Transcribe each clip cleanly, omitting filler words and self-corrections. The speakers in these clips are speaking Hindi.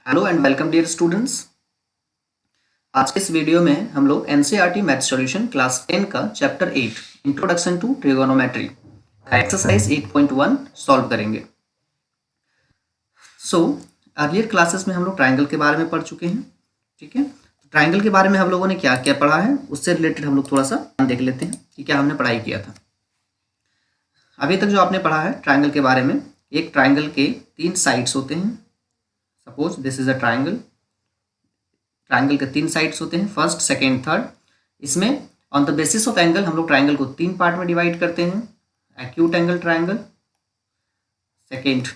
Hello and welcome dear students. आज के इस वीडियो में हम लोग एनसीईआरटी मैथ सॉल्यूशन क्लास 10 का चैप्टर 8 इंट्रोडक्शन टू ट्रिगोनोमेट्री का एक्सरसाइज 8.1 सॉल्व करेंगे। अर्लियर क्लासेस में हम लोग ट्राइंगल के बारे में पढ़ चुके हैं। ठीक है, तो ट्राइंगल के बारे में हम लोगों ने क्या क्या पढ़ा है उससे रिलेटेड हम लोग थोड़ा सा देख लेते हैं कि क्या हमने पढ़ाई किया था। अभी तक जो आपने पढ़ा है ट्राइंगल के बारे में, एक ट्राइंगल के 3 साइड्स होते हैं। Suppose this is a triangle. Triangle के 3 साइड्स होते हैं, फर्स्ट, सेकेंड, थर्ड। इसमें on the basis of angle हम लोग ट्राइंगल को 3 पार्ट में डिवाइड करते हैं। Acute angle triangle, second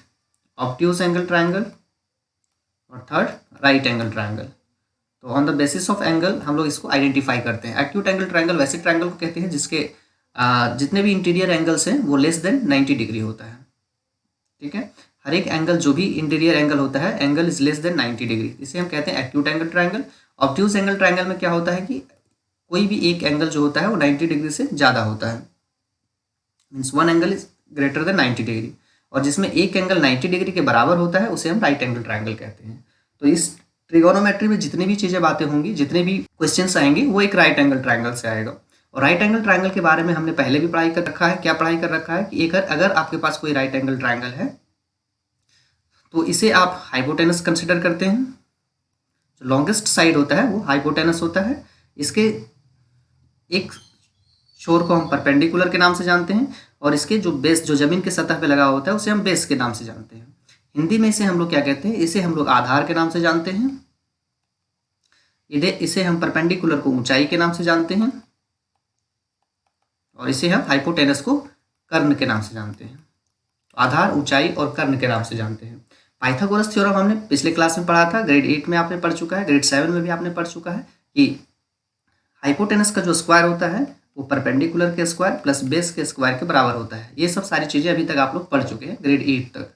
obtuse angle triangle और थर्ड राइट एंगल ट्राइंगल। तो on the basis of angle हम लोग इसको आइडेंटिफाई करते हैं। एक्यूट एंगल ट्राइंगल वैसे ट्राइंगल को कहते हैं जिसके जितने भी इंटीरियर एंगल्स हैं वो लेस देन 90 डिग्री होता है। ठीक है, हर एक एंगल जो भी इंटीरियर एंगल होता है, angle is less than 90 degree, इसे हम कहते हैं acute angle triangle. Obtuse angle triangle में क्या होता है कि कोई भी एक एंगल जो होता है वो 90 डिग्री से ज़्यादा होता है, means one angle is greater than 90 degree, और जिसमें एक एंगल 90 डिग्री के बराबर होता है उसे हम राइट एंगल ट्राइंगल कहते हैं। तो इस ट्रिगोनोमेट्री में जितनी भी चीज़ें बातें होंगी, जितने भी क्वेश्चंस आएंगे वो एक राइट एंगल ट्राइंगल से आएगा। और राइट एंगल ट्राइंगल के बारे में हमने पहले भी पढ़ाई कर रखा है। क्या पढ़ाई कर रखा है कि अगर आपके पास कोई राइट एंगल ट्राइंगल है तो इसे आप हाइपोटेनस कंसिडर करते हैं। जो लॉन्गेस्ट साइड होता है वो हाइपोटेनस होता है। इसके एक छोर को हम परपेंडिकुलर के नाम से जानते हैं और इसके जो बेस, जो जमीन के सतह पे लगा होता है, उसे हम बेस के नाम से जानते हैं। हिंदी में इसे हम लोग क्या कहते हैं, इसे हम लोग आधार के नाम से जानते हैं। इसे हम परपेंडिकुलर को ऊंचाई के नाम से जानते हैं और इसे हम हाइपोटेनस को कर्ण के नाम से जानते हैं। आधार, ऊंचाई और कर्ण के नाम से जानते हैं। पाइथागोरस थ्योरम हमने पिछले क्लास में पढ़ा था, ग्रेड 8 में आपने पढ़ चुका है, ग्रेड 7 में भी आपने पढ़ चुका है कि हाइपोटेनस का जो स्क्वायर होता है वो परपेंडिकुलर के स्क्वायर प्लस बेस के स्क्वायर के बराबर होता है। ये सब सारी चीज़ें अभी तक आप लोग पढ़ चुके हैं ग्रेड 8 तक।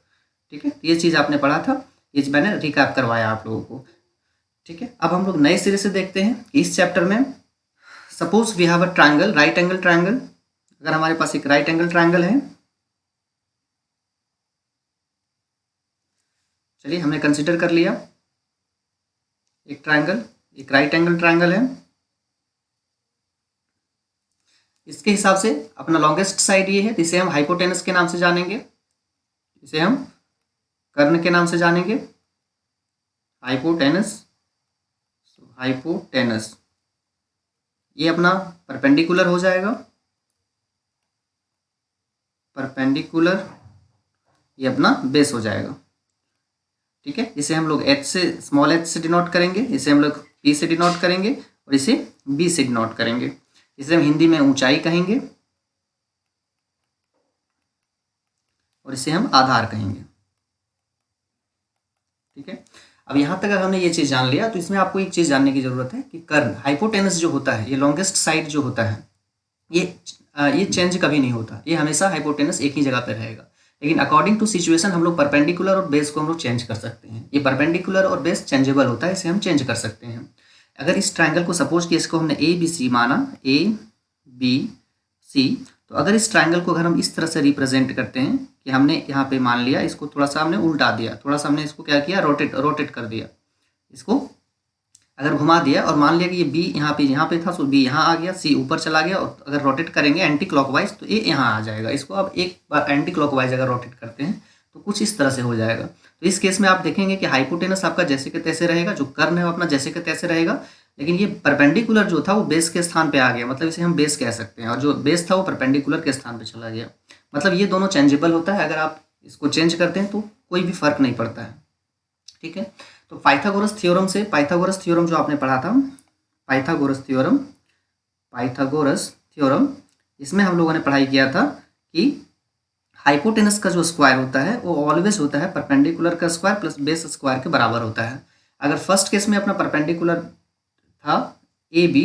ठीक है, ये चीज़ आपने पढ़ा था, ये मैंने रिकैप करवाया आप लोगों को। ठीक है, अब हम लोग नए सिरे से देखते हैं इस चैप्टर में। Suppose we have a triangle, right angle triangle. अगर हमारे पास एक राइट एंगल ट्राइंगल है, चलिए हमने कंसिडर कर लिया एक ट्राइंगल, एक राइट एंगल ट्राइंगल है। इसके हिसाब से अपना लॉन्गेस्ट साइड ये है, तो इसे हम हाइपोटेनस के नाम से जानेंगे, इसे हम कर्ण के नाम से जानेंगे, हाइपोटेनस। हाइपोटेनस ये अपना परपेंडिकुलर हो जाएगा, परपेंडिकुलर ये अपना बेस हो जाएगा। ठीक है, इसे हम लोग h से, स्मॉल h से डिनोट करेंगे, इसे हम लोग p से डिनोट करेंगे और इसे b से डिनोट करेंगे। इसे हम हिंदी में ऊंचाई कहेंगे और इसे हम आधार कहेंगे। ठीक है, अब यहाँ तक अगर हमने ये चीज़ जान लिया तो इसमें आपको एक चीज़ जानने की ज़रूरत है कि कर्ण, हाइपोटेनस जो होता है, ये लॉन्गेस्ट साइड जो होता है, ये चेंज कभी नहीं होता, ये हमेशा हाइपोटेनस एक ही जगह पर रहेगा। लेकिन अकॉर्डिंग टू सिचुएशन हम लोग परपेंडिकुलर और बेस को हम लोग चेंज कर सकते हैं। ये परपेंडिकुलर और बेस चेंजेबल होता है, इसे हम चेंज कर सकते हैं। अगर इस ट्राइंगल को सपोज कि इसको हमने ए बी सी माना, ए बी सी, तो अगर इस ट्राइंगल को अगर हम इस तरह से रिप्रेजेंट करते हैं कि हमने यहाँ पे मान लिया, इसको थोड़ा सा हमने उल्टा दिया, थोड़ा सा हमने इसको क्या किया, रोटेट कर दिया, इसको अगर घुमा दिया और मान लिया कि ये बी यहाँ पे था, सो बी यहाँ आ गया, सी ऊपर चला गया, और अगर रोटेट करेंगे एंटी क्लॉकवाइज तो ए यहाँ आ जाएगा। इसको अब एक बार एंटी क्लॉकवाइज अगर रोटेट करते हैं तो कुछ इस तरह से हो जाएगा। तो इस केस में आप देखेंगे कि हाइपोटेनस आपका जैसे के तैसे रहेगा, जो कर्ण है वो अपना जैसे के तैसे रहेगा, लेकिन ये परपेंडिकुलर जो था वो बेस के स्थान पे आ गया, मतलब इसे हम बेस कह सकते हैं, और जो बेस था वो परपेंडिकुलर के स्थान पे चला गया। मतलब ये दोनों चेंजेबल होता है, अगर आप इसको चेंज करते हैं तो कोई भी फर्क नहीं पड़ता है। ठीक है, तो पाइथागोरस थ्योरम से, पाइथागोरस थ्योरम जो आपने पढ़ा था, पाइथागोरस थ्योरम, इसमें हम लोगों ने पढ़ाई किया था कि हाइपोटेनस का जो स्क्वायर होता है वो ऑलवेज होता है परपेंडिकुलर का स्क्वायर प्लस बेस स्क्वायर के बराबर होता है। अगर फर्स्ट केस में अपना परपेंडिकुलर था ए बी,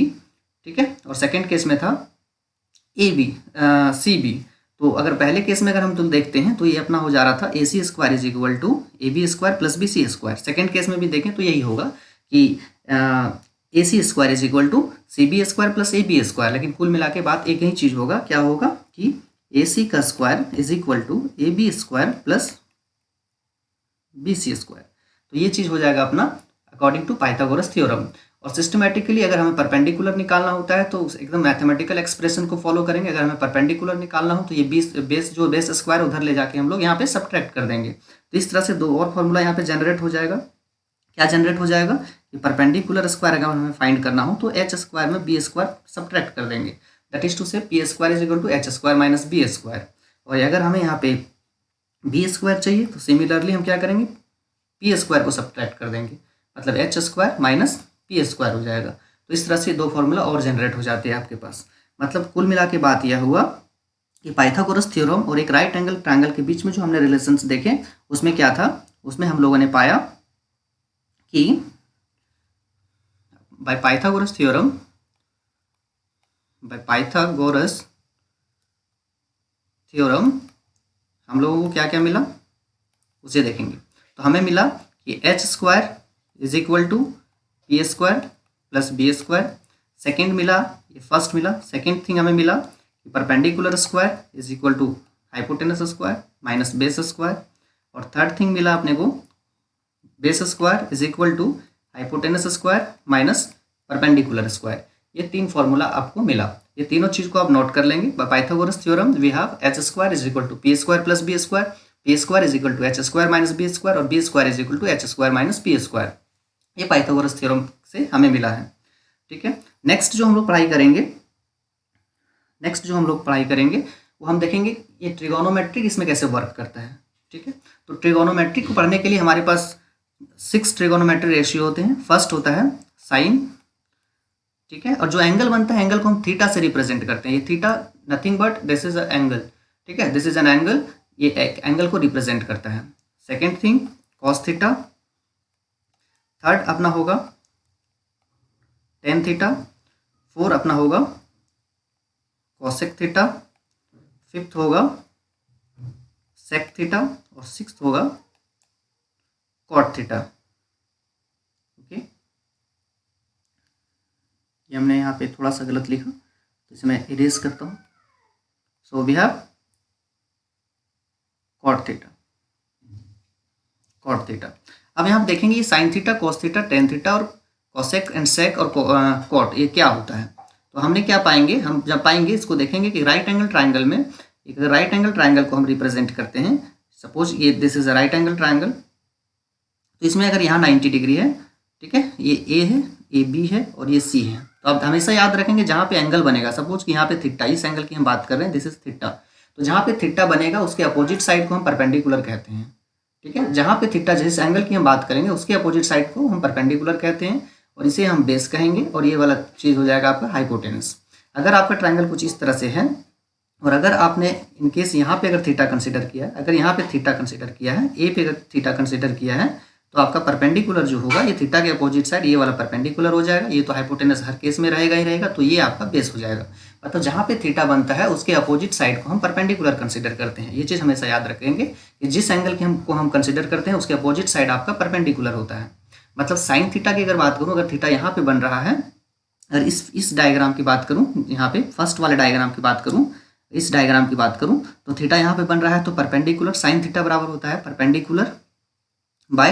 ठीक है, और सेकेंड केस में था ए बी सी बी, तो अगर पहले केस में अगर हम तुम देखते हैं तो ये अपना हो जा रहा था A C square is equal to A B square plus B C square. Second case में भी देखें तो यही होगा कि A C square is equal to C B square plus A B square, लेकिन कुल मिला के बात एक ही चीज़ होगा, क्या होगा कि ए सी का square is equal to A B square plus B C square. तो ये चीज़ हो जाएगा अपना अकॉर्डिंग टू पाइथागोरस थ्योरम। और सिस्टमेटिकली अगर हमें परपेंडिकुलर निकालना होता है तो एकदम मैथमेटिकल एक्सप्रेशन को फॉलो करेंगे। अगर हमें परपेंडिकुलर निकालना हो तो ये बेस स्क्वायर उधर ले जाके हम लोग यहाँ पे सब्ट्रैक्ट कर देंगे। तो इस तरह से दो और फॉर्मूला यहाँ पे जनरेट हो जाएगा। क्या जनरेट हो जाएगा कि परपेंडिकुलर स्क्वायर अगर हमें फाइंड करना हो तो एच स्क्वायर में बी स्क्वायर सब्ट्रैक्ट कर देंगे, that is to say P square is equal to H square minus B square. और अगर हमें यहाँ पे बी स्क्वायर चाहिए तो सिमिलरली हम क्या करेंगे, पी स्क्वायर को सब्ट्रैक्ट कर देंगे, मतलब H square minus P square हो जाएगा। तो इस तरह से दो फॉर्मूला और जनरेट हो जाते हैं आपके पास। मतलब कुल मिला के बात यह हुआ कि पाइथागोरस थ्योरम और एक राइट एंगल ट्रायंगल के बीच में जो हमने रिलेशंस देखे उसमें क्या था, उसमें हम लोगों ने पाया कि बाय पाइथागोरस थ्योरम, हम लोगों को क्या क्या मिला उसे देखेंगे। तो हमें मिला कि H square is equal to P square plus B square. Second मिला, ये फर्स्ट मिला, सेकेंड थिंग हमें मिला कि perpendicular square is equal to hypotenuse square minus base square. और थर्ड थिंग मिला अपने को base square is equal to hypotenuse square minus perpendicular square. ये तीन फॉर्मूला आपको मिला। ये तीनों चीज को आप नोट कर लेंगे। By Pythagoras theorem we have H square is equal to P square plus B square, P square is equal to H square minus B square और B square is equal to H square minus P square. ये पाइथागोरस थ्योरम से हमें मिला है। ठीक है, नेक्स्ट जो हम लोग पढ़ाई करेंगे वो हम देखेंगे ये ट्रिगोनोमेट्रिक इसमें कैसे वर्क करता है। ठीक है, तो ट्रिगोनोमेट्रिक को पढ़ने के लिए हमारे पास 6 ट्रिगोनोमेट्रिक रेशियो होते हैं। फर्स्ट होता है साइन, ठीक है, और जो एंगल बनता है एंगल को हम थीटा से रिप्रेजेंट करते हैं। ये theta nothing but this is a angle, ठीक है, दिस इज एन एंगल, ये एंगल को रिप्रेजेंट करता है। Second thing cos theta, third अपना होगा टेन थीटा, फोर अपना होगा कॉसेक थीटा, फिफ्थ होगा सेक थीटा और सिक्स्थ होगा कॉट थीटा। ओके, ये हमने यहाँ पे थोड़ा सा गलत लिखा तो इसे मैं इरेज करता हूँ। So we have cot theta. अब यहाँ देखेंगे ये sine theta, cos theta, tan theta और कॉसेक एंड सेक और कॉट ये क्या होता है। तो हमने क्या पाएंगे, हम जब पाएंगे इसको देखेंगे कि राइट एंगल ट्राइंगल में एक राइट एंगल ट्राइंगल को हम रिप्रेजेंट करते हैं। सपोज ये this is a right angle triangle, तो इसमें अगर यहाँ 90 डिग्री है, ठीक है, ये ए है, ये बी है और ये सी है। तो आप हमेशा याद रखेंगे जहाँ पे एंगल बनेगा, सपोज कि यहाँ पे थीटा, इस एंगल की हम बात कर रहे हैं, दिस इज थीटा, तो जहाँ पे थीटा बनेगा उसके अपोजिट साइड को हम परपेंडिकुलर कहते हैं। ठीक है, जहाँ पे थीटा जिस एंगल की हम बात करेंगे उसके अपोजिट साइड को हम परपेंडिकुलर कहते हैं और इसे हम बेस कहेंगे और ये वाला चीज़ हो जाएगा आपका हाइपोटेनस। अगर आपका ट्राइंगल कुछ इस तरह से है और अगर आपने इनकेस यहाँ पे अगर थीटा कंसिडर किया है, अगर यहाँ पे थीटा कंसिडर किया है, ए पे अगर थीटा कंसिडर किया है, तो आपका परपेंडिकुलर जो होगा ये थीटा के अपोजिट साइड ये वाला परपेंडिकुलर हो जाएगा। ये तो हाइपोटेनस हर केस में रहेगा ही रहेगा, तो ये आपका बेस हो जाएगा। मतलब जहाँ पे थीटा बनता है उसके अपोजिट साइड को हम परपेंडिकुलर कंसिडर करते हैं। ये चीज़ हमेशा याद रखेंगे कि जिस एंगल की हम कंसिडर करते हैं उसके अपोजिट साइड आपका परपेंडिकुलर होता है। मतलब साइन थीटा की अगर बात करूँ, अगर थीटा यहाँ पे बन रहा है, अगर इस डायग्राम की बात करूँ, यहाँ पे फर्स्ट वाले डायग्राम की बात करूँ, इस डायग्राम की बात करूँ, तो थीटा यहाँ पे बन रहा है तो परपेंडिकुलर साइन थीटा बराबर होता है perpendicular by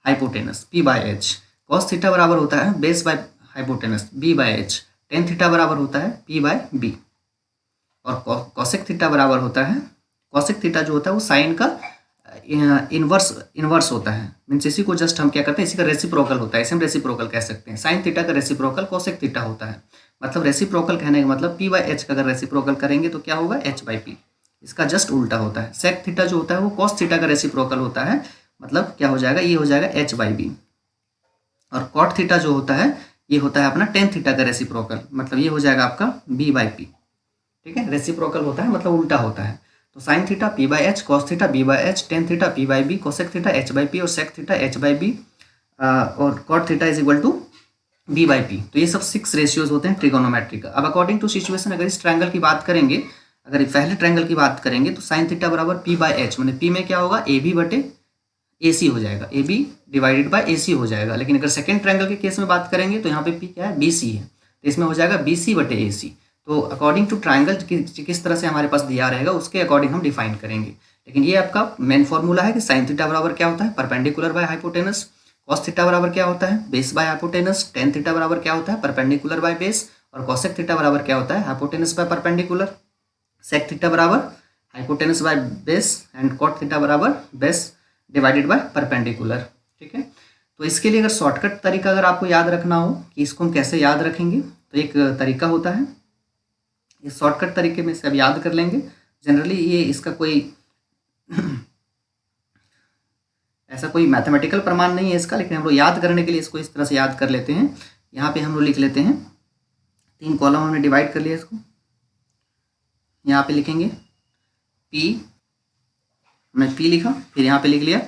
hypotenuse P by H. Cos theta बराबर होता है base by hypotenuse B by H. Tan theta बराबर होता है पी बाय बी। और कॉसेक थीटा बराबर होता है, कॉसेक थीटा जो होता है वो साइन का इनवर्स होता है। मीन्स इसी को जस्ट हम क्या करते हैं, इसी का रेसिप्रोकल होता है, इसे हम रेसिप्रोकल कह सकते हैं। साइन थीटा का रेसिप्रोकल कॉसेक थीटा होता है। मतलब रेसिप्रोकल कहने का मतलब पी बाय एच का अगर रेसिप्रोकल करेंगे तो क्या होगा, एच बाई पी। इसका जस्ट उल्टा होता है। सेक थीटा जो होता है वो कॉस थीटा का रेसिप्रोकल होता है, मतलब क्या हो जाएगा, ये हो जाएगा एच बाई बी। और कॉट थीटा जो होता है ये होता है अपना टेन थीटा का रेसिप्रोकल, मतलब ये हो जाएगा आपका बी बाई पी। ठीक है, रेसिप्रोकल होता है मतलब उल्टा होता है। तो sine theta P by H, cos theta B by H, tan theta P by B, cosec theta H by P और sec theta H by B और cot theta is equal to B by P. तो ये सब 6 रेशियोज होते हैं ट्रिगोनोमेट्री का। अब अकॉर्डिंग टू सिचुएशन अगर इस ट्रायंगल की बात करेंगे, अगर पहले ट्रायंगल की बात करेंगे तो साइन थीटा बराबर पी बाई एच, मैंने पी में क्या होगा, ए बी बटे ए सी हो जाएगा, A B divided by A सी हो जाएगा। लेकिन अगर सेकेंड ट्रायंगल के केस में बात करेंगे तो यहाँ पे पी क्या है, बी सी है, तो इसमें हो जाएगा बी सी बटे ए सी। तो अकॉर्डिंग टू ट्रायंगल किस तरह से हमारे पास दिया रहेगा उसके अकॉर्डिंग हम डिफाइन करेंगे। लेकिन ये आपका मेन फॉर्मूला है कि साइन थीटा बराबर क्या होता है, perpendicular by hypotenuse. Cos theta बराबर क्या होता है, base by hypotenuse. Tan theta बराबर क्या होता है, परपेंडिकुलर बाय बेस। और कॉसेक थीटा बराबर क्या होता है, hypotenuse by perpendicular. Sec theta बराबर hypotenuse by base and cot theta बराबर बेस डिवाइडेड बाय परपेंडिकुलर। ठीक है, तो इसके लिए अगर शॉर्टकट तरीका अगर आपको याद रखना हो कि इसको हम कैसे याद रखेंगे, तो एक तरीका होता है, इस शॉर्टकट तरीके में से अब याद कर लेंगे। जनरली ये इसका कोई ऐसा कोई मैथमेटिकल प्रमाण नहीं है इसका, लेकिन हम लोग याद करने के लिए इसको इस तरह से याद कर लेते हैं। यहाँ पे हम लोग लिख लेते हैं, 3 कॉलम हमने डिवाइड कर लिया इसको। यहाँ पे लिखेंगे P, हमने P लिखा, फिर यहाँ पे लिख लिया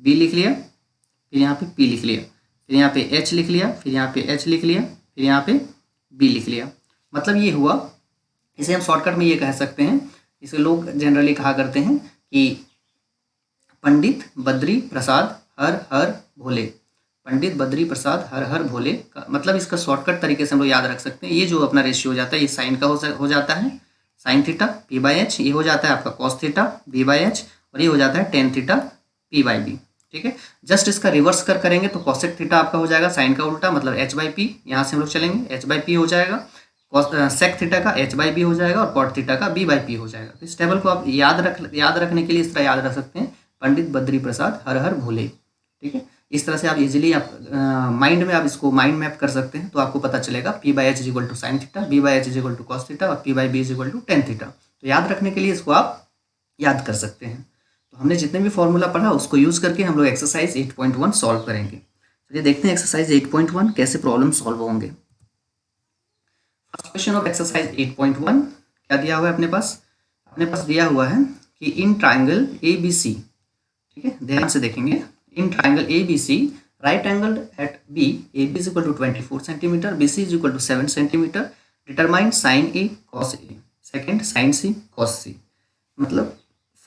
B लिख लिया, फिर यहाँ पे P लिख लिया, फिर यहाँ पे H लिख लिया, फिर यहाँ पे H लिख लिया, फिर यहाँ पे B लिख लिया। मतलब ये हुआ, इसे हम शॉर्टकट में ये कह सकते हैं, इसे लोग जनरली कहा करते हैं कि पंडित बद्री प्रसाद हर हर भोले। पंडित बद्री प्रसाद हर हर भोले का मतलब इसका शॉर्टकट तरीके से हम लोग याद रख सकते हैं। ये जो अपना रेशियो हो जाता है, ये साइन का हो जाता है साइन थीटा P/H, ये हो जाता है आपका कॉस थीटा V/H, और ये हो जाता है टेन थीटा P/B। ठीक है, जस्ट इसका रिवर्स करेंगे तो कॉसेक थीटा आपका हो जाएगा साइन का उल्टा, मतलब H/P। यहाँ से हम लोग चलेंगे H/P हो जाएगा, सेक थीटा का H/B हो जाएगा, और कॉट थीटा का B/P हो जाएगा। तो इस टेबल को आप याद रखने के लिए इस तरह याद रख सकते हैं, पंडित बद्री प्रसाद हर हर भोले। ठीक है, इस तरह से आप इजीली आप माइंड में आप इसको माइंड मैप कर सकते हैं, तो आपको पता चलेगा P/H is equal to sine theta, B/H is equal to cos theta, और P/B is equal to tan theta. तो याद रखने के लिए इसको आप याद कर सकते हैं। तो हमने जितने भी फॉर्मूला पढ़ा उसको यूज़ करके हम लोग एक्सरसाइज 8.1 सॉल्व करेंगे। चलिए देखते हैं एक्सरसाइज 8.1 कैसे प्रॉब्लम सॉल्व होंगे। फर्स्ट क्वेश्चन ऑफ एक्सरसाइज 8.1 क्या दिया हुआ है अपने पास दिया हुआ है कि इन ट्राइंगल ABC, ठीक है, ध्यान से देखेंगे, in triangle ABC right angle at B, AB is equal to 24 centimetre, BC is equal to 7 centimetre, determine sine A cos A, second sine C cos C। मतलब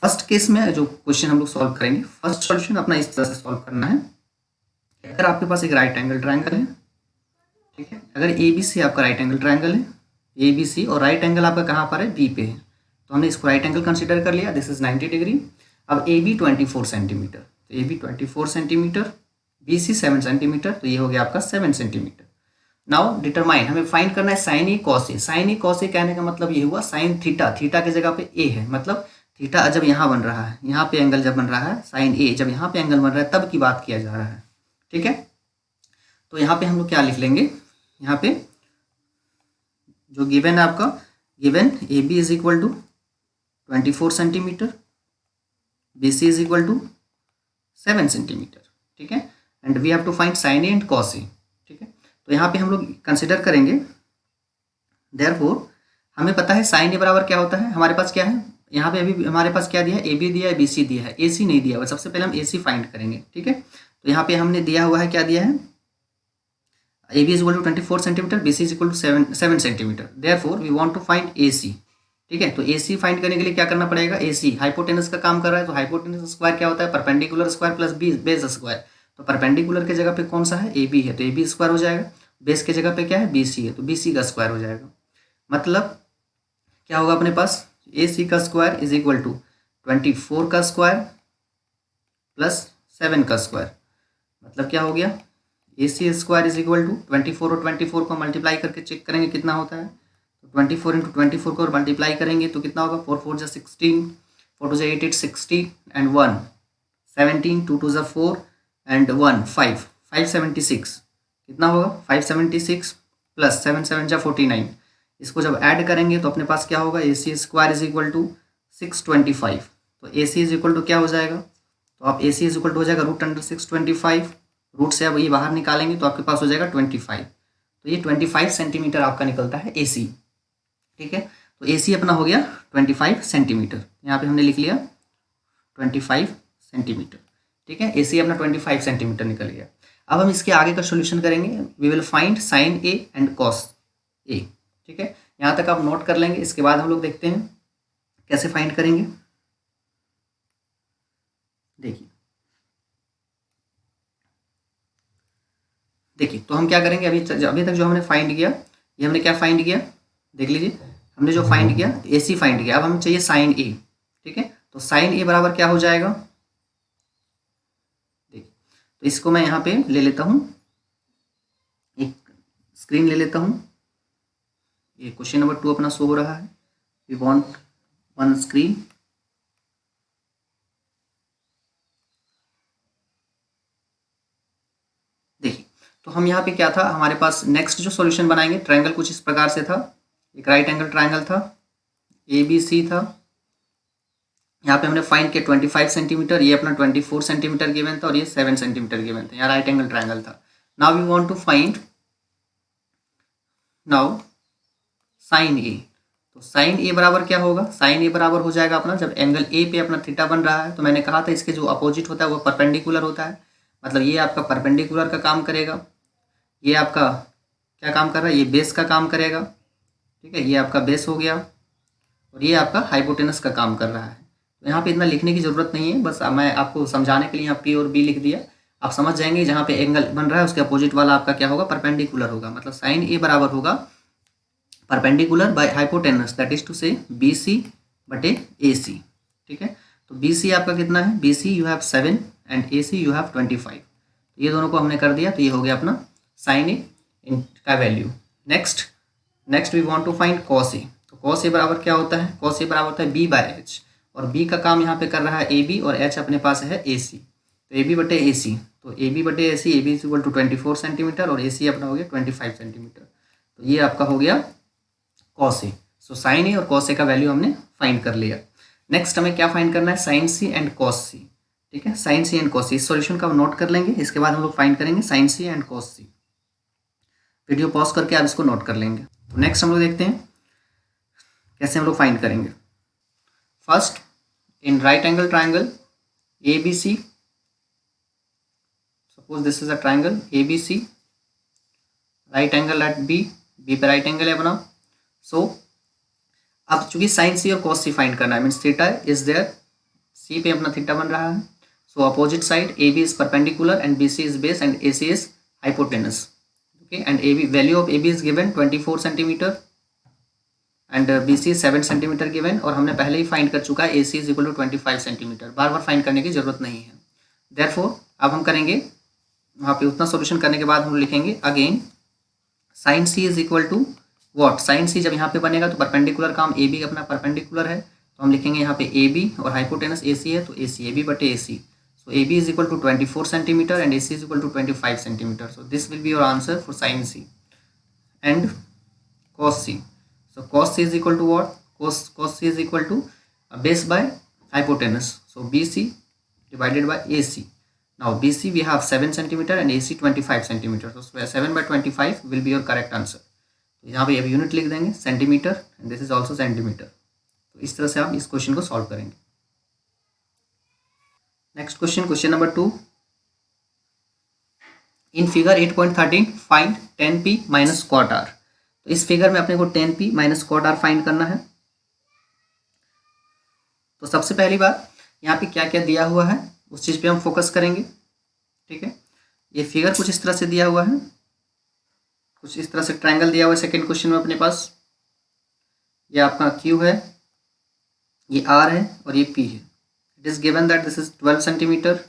फर्स्ट केस में जो क्वेश्चन हम लोग सॉल्व करेंगे, फर्स्ट सॉल्यूशन अपना इस तरह से सॉल्व करना है। अगर आपके पास एक राइट एंगल ट्राइंगल है, ठीक है, अगर ABC आपका राइट एंगल ट्राइंगल है, ABC और राइट एंगल आपका कहाँ पर है, B पे है, तो हमने इसको राइट एंगल कंसिडर कर लिया, दिस इज 90 डिग्री। अब AB 24 सेंटीमीटर, तो AB 24 सेंटीमीटर, BC 7 सेंटीमीटर, तो ये हो गया आपका 7 सेंटीमीटर। नाउ डिटरमाइन, हमें फाइंड करना है sign A cos A. Sign A cos A कहने का मतलब ये हुआ साइन थीटा, थीटा की जगह पे ए है, मतलब थीटा जब यहाँ बन रहा है, यहाँ पे एंगल जब बन रहा है, साइन ए जब यहाँ पे एंगल बन रहा है तब की बात किया जा रहा है। ठीक है, तो यहाँ पे हम लोग क्या लिख लेंगे, यहाँ पे जो गिवन है आपका, given AB is equal to 24 centimetre, BC is equal to 7 centimetre. ठीक है, and we have to find sine A and cos A. ठीक है, तो यहाँ पे हम लोग कंसिडर करेंगे, देयरफॉर हमें पता है साइन ए बराबर क्या होता है, हमारे पास क्या है, यहाँ पे अभी हमारे पास क्या दिया है, AB दिया है, BC दिया है, AC नहीं दिया हुआ। सबसे पहले हम AC फाइंड करेंगे। ठीक है, तो यहाँ पे हमने दिया हुआ है, क्या दिया है, AB is equal to 24 centimetre, BC is equal to 7 centimetre, therefore we want to find AC। ठीक है, तो AC फाइंड करने के लिए क्या करना पड़ेगा, AC हाइपोटेनस का काम कर रहा है, तो हाइपोटेनस स्क्वायर क्या होता है, perpendicular square plus base square. तो परपेंडिकुलर की जगह पे कौन सा है, AB है, तो AB स्क्वायर हो जाएगा, बेस की जगह पे क्या है, BC है, तो BC का स्क्वायर हो जाएगा। मतलब क्या होगा अपने पास, AC का स्क्वायर इज इक्वल टू 24 का स्क्वायर प्लस 7 का स्क्वायर। मतलब क्या हो गया, AC square is equal to 24, और 24 को मल्टीप्लाई करके चेक करेंगे कितना होता है, तो 24 इंटू 24 को मल्टीप्लाई करेंगे तो कितना होगा, 4 4 जा 16, 4 2 जा 8 8 60 एंड 1 17, 2 2 जा 4 एंड 1 5 576, कितना होगा 576 प्लस 7 7 जा 49। इसको जब ऐड करेंगे तो अपने पास क्या होगा, AC square is equal to 625। तो AC इज इक्वल टू क्या हो जाएगा, तो आप AC इज इक्वल टू हो जाएगा रूट अंडर 625, रूट से अब ये बाहर निकालेंगे तो आपके पास हो जाएगा 25। तो ये 25 सेंटीमीटर आपका निकलता है AC। ठीक है, तो AC अपना हो गया 25 सेंटीमीटर, यहाँ पे हमने लिख लिया 25 सेंटीमीटर। ठीक है, AC अपना 25 सेंटीमीटर निकल गया। अब हम इसके आगे का सोल्यूशन करेंगे, we will find sine A and cos A। ठीक है, यहाँ तक आप नोट कर लेंगे, इसके बाद हम लोग देखते हैं कैसे फाइंड करेंगे। देखिए तो हम क्या करेंगे, अभी तक जो हमने फाइंड किया, ये हमने क्या फाइंड किया, देख लीजिए, हमने जो फाइंड किया AC फाइंड किया। अब हमें चाहिए साइन A। ठीक है, तो साइन A बराबर क्या हो जाएगा, देखिए, तो इसको मैं यहाँ पे ले लेता हूँ, एक स्क्रीन ले लेता हूँ। ये क्वेश्चन नंबर 2 अपना शो हो रहा है। We want one screen. देखिए, तो हम यहाँ पे क्या था, हमारे पास नेक्स्ट जो सॉल्यूशन बनाएंगे, ट्रायंगल कुछ इस प्रकार से था। एक राइट एंगल ट्रायंगल था, ABC था। यहाँ पे हमने फाइंड किया 25 सेंटीमीटर, ये अपना 24 सेंटीमीटर गिवन था और ये 7 सेंटीमीटर गिवन था। यहाँ राइट एंगल ट्रायंगल था। Now we want to find now sine A. तो साइन ए बराबर क्या होगा, साइन ए बराबर हो जाएगा अपना, जब एंगल ए पे अपना थीटा बन रहा है तो मैंने कहा था इसके जो अपोजिट होता है वो परपेंडिकुलर होता है। मतलब ये आपका परपेंडिकुलर का काम करेगा, ये आपका क्या काम कर रहा है, ये बेस का काम करेगा। ठीक है, ये आपका बेस हो गया और ये आपका हाइपोटेनस का काम कर रहा है। तो यहाँ पे इतना लिखने की ज़रूरत नहीं है, बस मैं आपको समझाने के लिए यहाँ पी और बी लिख दिया। आप समझ जाएंगे जहाँ पे एंगल बन रहा है उसके अपोजिट वाला आपका क्या होगा, परपेंडिकुलर होगा। मतलब साइन ए बराबर होगा perpendicular by hypotenuse, that is to say BC बटे AC। ठीक है, तो BC आपका कितना है, BC you have 7 and AC you have 25। ये दोनों को हमने कर दिया, तो ये हो गया अपना साइन ए का value. Next we want to find cos A. तो कॉस ए बराबर क्या होता है, कॉस ए बराबर होता है B बाय H, और B का काम यहाँ पे कर रहा है AB और H अपने पास है AC। तो AB बटे AC, तो AB बटे AC, AB is equal to 24 centimetre और AC अपना हो गया 25 सेंटीमीटर। तो ये आपका हो गया कॉस ए। सो साइन ए और कॉस ए का वैल्यू हमने फाइंड कर लिया। नेक्स्ट हमें क्या फाइंड करना है, साइन सी एंड कॉस सी। ठीक है, साइन सी एंड कॉस सी, इस सॉल्यूशन का हम नोट कर लेंगे। इसके बाद हम लोग फाइंड करेंगे sine C and cos C. Video pause करके आप इसको नोट कर लेंगे। तो नेक्स्ट हम लोग देखते हैं कैसे हम लोग फाइंड करेंगे। First, in right angle triangle ABC, suppose this is a triangle ABC, right angle at B पे राइट एंगल है अपना। सो अब चूंकि साइन सी और कॉस सी फाइंड करना है, means theta is there, C पे अपना थीटा बन रहा है। So opposite side AB is perpendicular and BC is base and AC is hypotenuse. Okay, and AB value of AB is given 24 centimetre and BC 7 centimetre given, और हमने पहले ही फाइंड कर चुका है AC is equal to 25 centimetre. बार बार फाइंड करने की जरूरत नहीं है। देयरफॉर अब हम करेंगे वहाँ पे उतना सॉल्यूशन करने के बाद हम लिखेंगे again sine C is equal to what, sine C जब यहाँ पे बनेगा तो परपेंडिकुलर काम AB अपना परपेंडिकुलर है, तो हम लिखेंगे यहाँ पे AB और हाइपोटेनस AC है तो AC, AB बटे AC। So AB is equal to 24 centimetre and AC is equal to 25 centimetre. So this will be your answer for sine C and cos C. So cos C is equal to what? Cos C is equal to base by hypotenuse. So BC divided by AC. Now BC we have 7 centimeter and AC 25 centimeter. So 7 by 25 will be your correct answer. तो यहाँ पे अब यूनिट लिख देंगे centimetre and this is also centimetre. तो इस तरह से हम इस क्वेश्चन को सॉल्व करेंगे। Next question, question number 2। In figure 8.13 find 10p minus cot r। तो इस फिगर में अपने को 10p minus cot r find करना है। तो सबसे पहली बात यहाँ पे क्या क्या दिया हुआ है उस चीज़ पे हम फोकस करेंगे। ठीक है, ये फिगर कुछ इस तरह से दिया हुआ है, कुछ इस तरह से ट्रायंगल दिया हुआ है सेकंड क्वेश्चन में अपने पास। ये आपका Q है, ये R है और ये P है। It is given that this is 12 centimetre,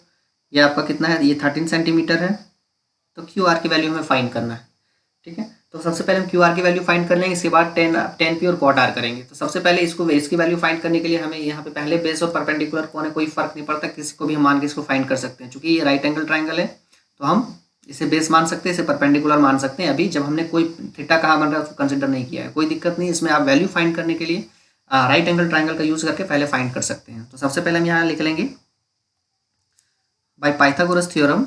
ये आपका कितना है, ये 13 सेंटीमीटर है। तो QR की वैल्यू हमें फाइंड करना है। ठीक है, तो सबसे पहले हम QR की वैल्यू फाइंड कर लेंगे, इसके बाद 10p और cot r करेंगे। तो सबसे पहले इसकी वैल्यू फाइंड करने के लिए हमें यहाँ पे पहले बेस और परपेंडिकुलर कौन है कोई फर्क नहीं पड़ता, किसी को भी हम मान के इसको फाइंड कर सकते हैं। चूंकि ये राइट एंगल ट्राइंगल है तो हम इसे बेस मान सकते हैं, इसे परपेंडिकुलर मान सकते हैं। अभी जब हमने कोई थीटा कहाँ बन रहा है उसको कंसिडर नहीं किया है, कोई दिक्कत नहीं। इसमें आप वैल्यू फाइंड करने के लिए राइट एंगल ट्राइंगल का यूज करके पहले फाइंड कर सकते हैं। तो सबसे पहले हम यहाँ लिख लेंगे by Pythagoras theorem,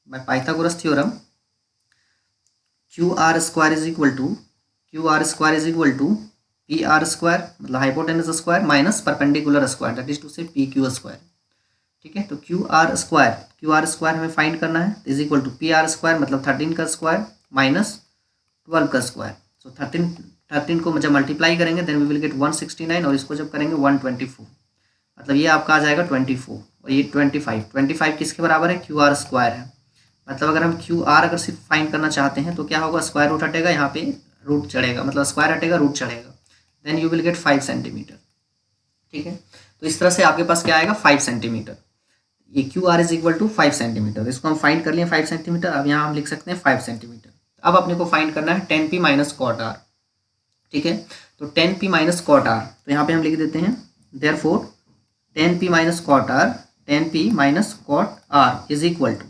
by Pythagoras theorem QR square is equal to PR square मतलब hypotenuse square minus perpendicular square, that is to say PQ square. ठीक है, तो QR स्क्वायर हमें फाइंड करना है, is equal to PR square मतलब 13 का स्क्वायर माइनस 12 का स्क्वायर। सो 13 को जब मल्टीप्लाई करेंगे देन वी विल गेट 169 और इसको जब करेंगे 124, मतलब ये आपका आ जाएगा 24 और ये 25 किसके बराबर है, QR स्क्वायर है। मतलब अगर हम QR अगर सिर्फ फाइंड करना चाहते हैं तो क्या होगा, स्क्वायर रूट हटेगा, यहाँ पे रूट चढ़ेगा, मतलब स्क्वायर हटेगा रूट चढ़ेगा, then you will get 5 centimetre. ठीक है, तो इस तरह से आपके पास क्या आएगा 5 सेंटीमीटर। ये Q R is equal to 5 centimetre. इसको हम फाइंड कर लिए 5 सेंटीमीटर। अब यहाँ हम लिख सकते हैं 5 सेंटीमीटर। अब अपने को फाइंड करना है 10p माइनस कॉट आर। ठीक है, तो 10p माइनस कॉट आर, तो यहाँ पे हम लिख देते हैं therefore 10p minus cot R, 10p minus cot R is equal to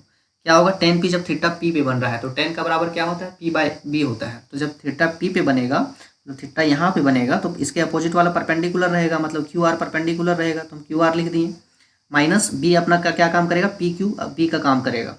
क्या होगा, 10p जब थीटा p पे बन रहा है तो 10 का बराबर क्या होता है, p बाय b होता है। तो जब थीटा p पे बनेगा, तो थीटा यहाँ पे बनेगा, तो इसके अपोजिट वाला परपेंडिकुलर रहेगा, मतलब क्यू आर परपेंडिकुलर रहेगा, तो हम क्यू आर लिख दिए। माइनस b अपना का क्या काम करेगा, पी क्यू b का काम करेगा,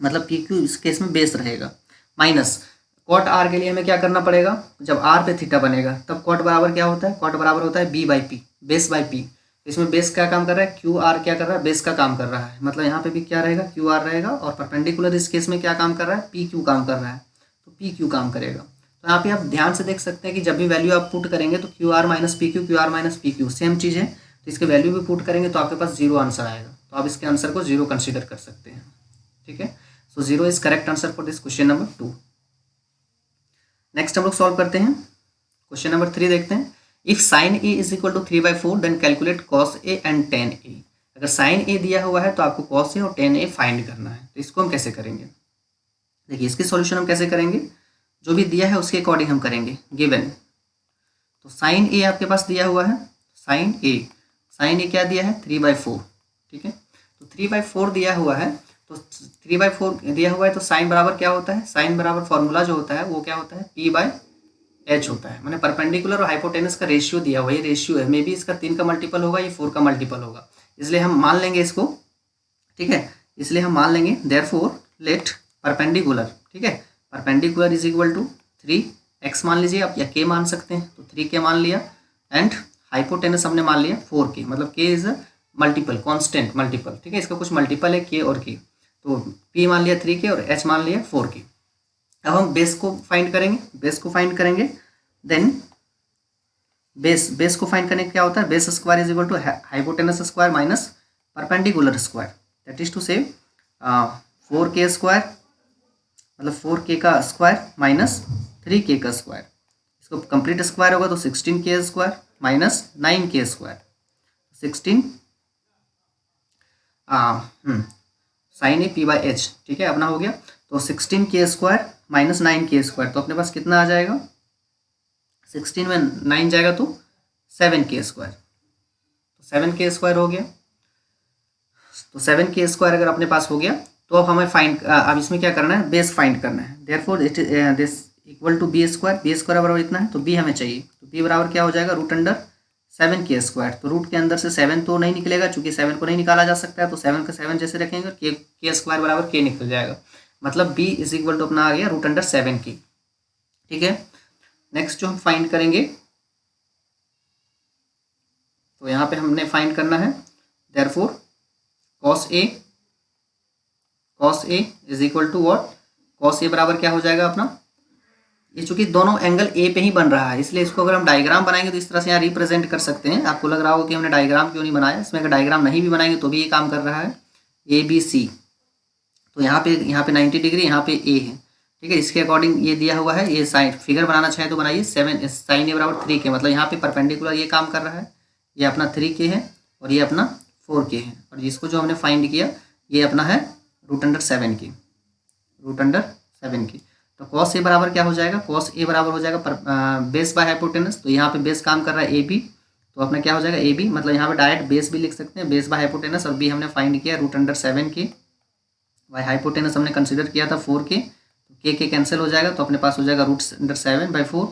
मतलब पी क्यू इस केस में बेस रहेगा। माइनस कॉट आर के लिए हमें क्या करना पड़ेगा, जब आर पे थीटा बनेगा तब कॉट बराबर क्या होता है, कॉट बराबर होता है b by P, base by P. इसमें बेस क्या काम कर रहा है, क्यू आर क्या कर रहा है, बेस का काम कर रहा है, मतलब यहाँ पे भी क्या रहेगा, क्यू आर रहेगा, और परपेंडिकुलर इस केस में क्या काम कर रहा है, पी क्यू काम कर रहा है, तो पी क्यू काम करेगा। तो यहाँ पे आप ध्यान से देख सकते हैं कि जब भी वैल्यू आप पुट करेंगे तो Q R minus P Q, Q R minus P Q same चीज़ है, तो इसके वैल्यू भी पुट करेंगे तो आपके पास 0 आंसर आएगा, तो आप इसके आंसर को 0 कंसिडर कर सकते हैं। ठीक है, सो 0 is correct answer for this question number 2। Next हम लोग सॉल्व करते हैं क्वेश्चन नंबर 3, देखते हैं। If sine A is equal to 3/4 then calculate cos A and tan A. अगर साइन ए दिया हुआ है तो आपको कॉस ए और टेन ए फाइंड करना है, तो इसको हम कैसे करेंगे, देखिए इसकी सॉल्यूशन हम कैसे करेंगे, जो भी दिया है उसके अकॉर्डिंग हम करेंगे। गिवन, तो साइन ए आपके पास दिया हुआ है, साइन ए क्या दिया है 3/4। ठीक है, तो 3/4 दिया हुआ है, तो 3/4 दिया हुआ है, तो साइन बराबर क्या होता है, साइन बराबर फॉर्मूला जो होता है वो क्या होता है, p/h होता है, मैंने परपेंडिकुलर और हाइपोटेनस का रेशियो दिया हुआ, ये रेशियो है, मे बी इसका 3 का मल्टीपल होगा, ये 4 का मल्टीपल होगा, इसलिए हम मान लेंगे इसको। ठीक है, इसलिए हम मान लेंगे देयरफॉर लेट परपेंडिकुलर, ठीक है, perpendicular is equal to 3x मान लीजिए आप, या k मान सकते हैं, तो 3k मान लिया, एंड हाइपोटेनस हमने मान लिया 4k, मतलब k is a multiple, constant multiple. ठीक है, इसका कुछ मल्टीपल है k और k, तो p मान लिया 3k और h मान लिया 4k। अब हम बेस को फाइंड करेंगे, देन बेस को फाइंड करने क्या होता है, base square is equal to hypotenuse square minus perpendicular square, that is to say 4k square, मतलब 4k का स्क्वायर माइनस 3k का स्क्वायर, इसको कंप्लीट स्क्वायर होगा तो 16k square minus 9k square, 16 sine A p/h। ठीक है, अपना हो गया, तो 16k square minus 9k square, तो अपने पास कितना आ जाएगा, 16 में 9 जाएगा तो 7k स्क्वायर, तो 7k स्क्वायर हो गया। तो 7k स्क्वायर अगर अपने पास हो गया, तो अब हमें फाइंड, अब इसमें क्या करना है, बेस फाइंड करना है। Therefore it this equal to b square बराबर इतना है, तो b हमें चाहिए, तो b बराबर क्या हो जाएगा, √7k स्क्वायर। तो रूट के अंदर से 7 तो नहीं निकलेगा, चूंकि 7 को नहीं निकाला जा सकता है, तो 7 का 7 जैसे रखेंगे, k स्क्वायर बराबर k निकल जाएगा, मतलब b इज इक्वल टू अपना आ गया √7k। ठीक है, नेक्स्ट जो हम फाइंड करेंगे, तो यहाँ पे हमने फाइंड करना है therefore cos a is equal to what, cos a बराबर क्या हो जाएगा अपना, ये चूंकि दोनों एंगल ए पे ही बन रहा है, इसलिए इसको अगर हम डायग्राम बनाएंगे तो इस तरह से यहाँ रिप्रेजेंट कर सकते हैं। आपको लग रहा होगा कि हमने डायग्राम क्यों नहीं बनाया, इसमें अगर डायग्राम नहीं भी बनाएंगे तो भी ये काम कर रहा है, ABC, तो यहाँ पे 90 डिग्री, यहाँ पे ए है। ठीक है, इसके अकॉर्डिंग ये दिया हुआ है, ये साइन फिगर बनाना चाहे तो बनाइए, 7 साइन ए बराबर 3k, मतलब यहाँ पे परपेंडिकुलर ये काम कर रहा है, ये अपना 3k है और ये अपना 4k है, और इसको जो हमने फाइंड किया ये अपना है √7k, तो cos a बराबर क्या हो जाएगा, cos a बराबर हो जाएगा बेस बाय हाइपोटेनस, तो यहाँ पे बेस काम कर रहा है AB, तो अपना क्या हो जाएगा AB, मतलब यहाँ पे डायरेक्ट बेस भी लिख सकते हैं, बेस बाय हाइपोटेनस, और B हमने फाइंड किया √7k, बाय हाइपोटेनस हमने कंसिडर किया था 4k, तो k कैंसिल हो जाएगा, तो अपने पास हो जाएगा √7/4।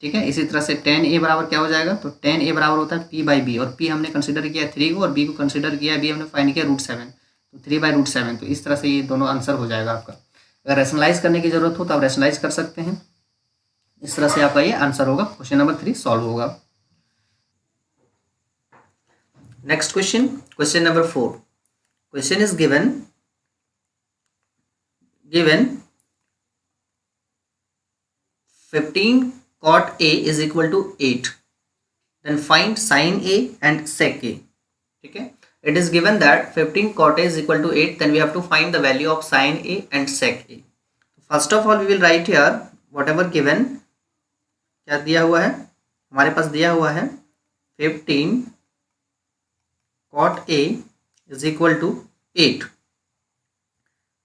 ठीक है, इसी तरह से tan a बराबर क्या हो जाएगा, तो tan a बराबर होता है p/b, और p हमने कंसिडर किया 3 को और b को कंसिडर किया, b हमने फाइंड किया √7, तो 3/√7, तो इस तरह से ये दोनों आंसर हो जाएगा आपका। अगर रैशनलाइज करने की जरूरत हो तो आप रैशनलाइज कर सकते हैं, इस तरह से आपका ये आंसर होगा, क्वेश्चन नंबर 3 सॉल्व होगा। Next question number 4, question is given 15 cot a is equal to 8, then find sin a and sec a. ठीक है, it is given that 15 cot a is equal to 8, then we have to find the value of sin a and sec a. First of all we will write here whatever given, क्या दिया हुआ है हमारे पास, दिया हुआ है 15 cot A is equal to 8.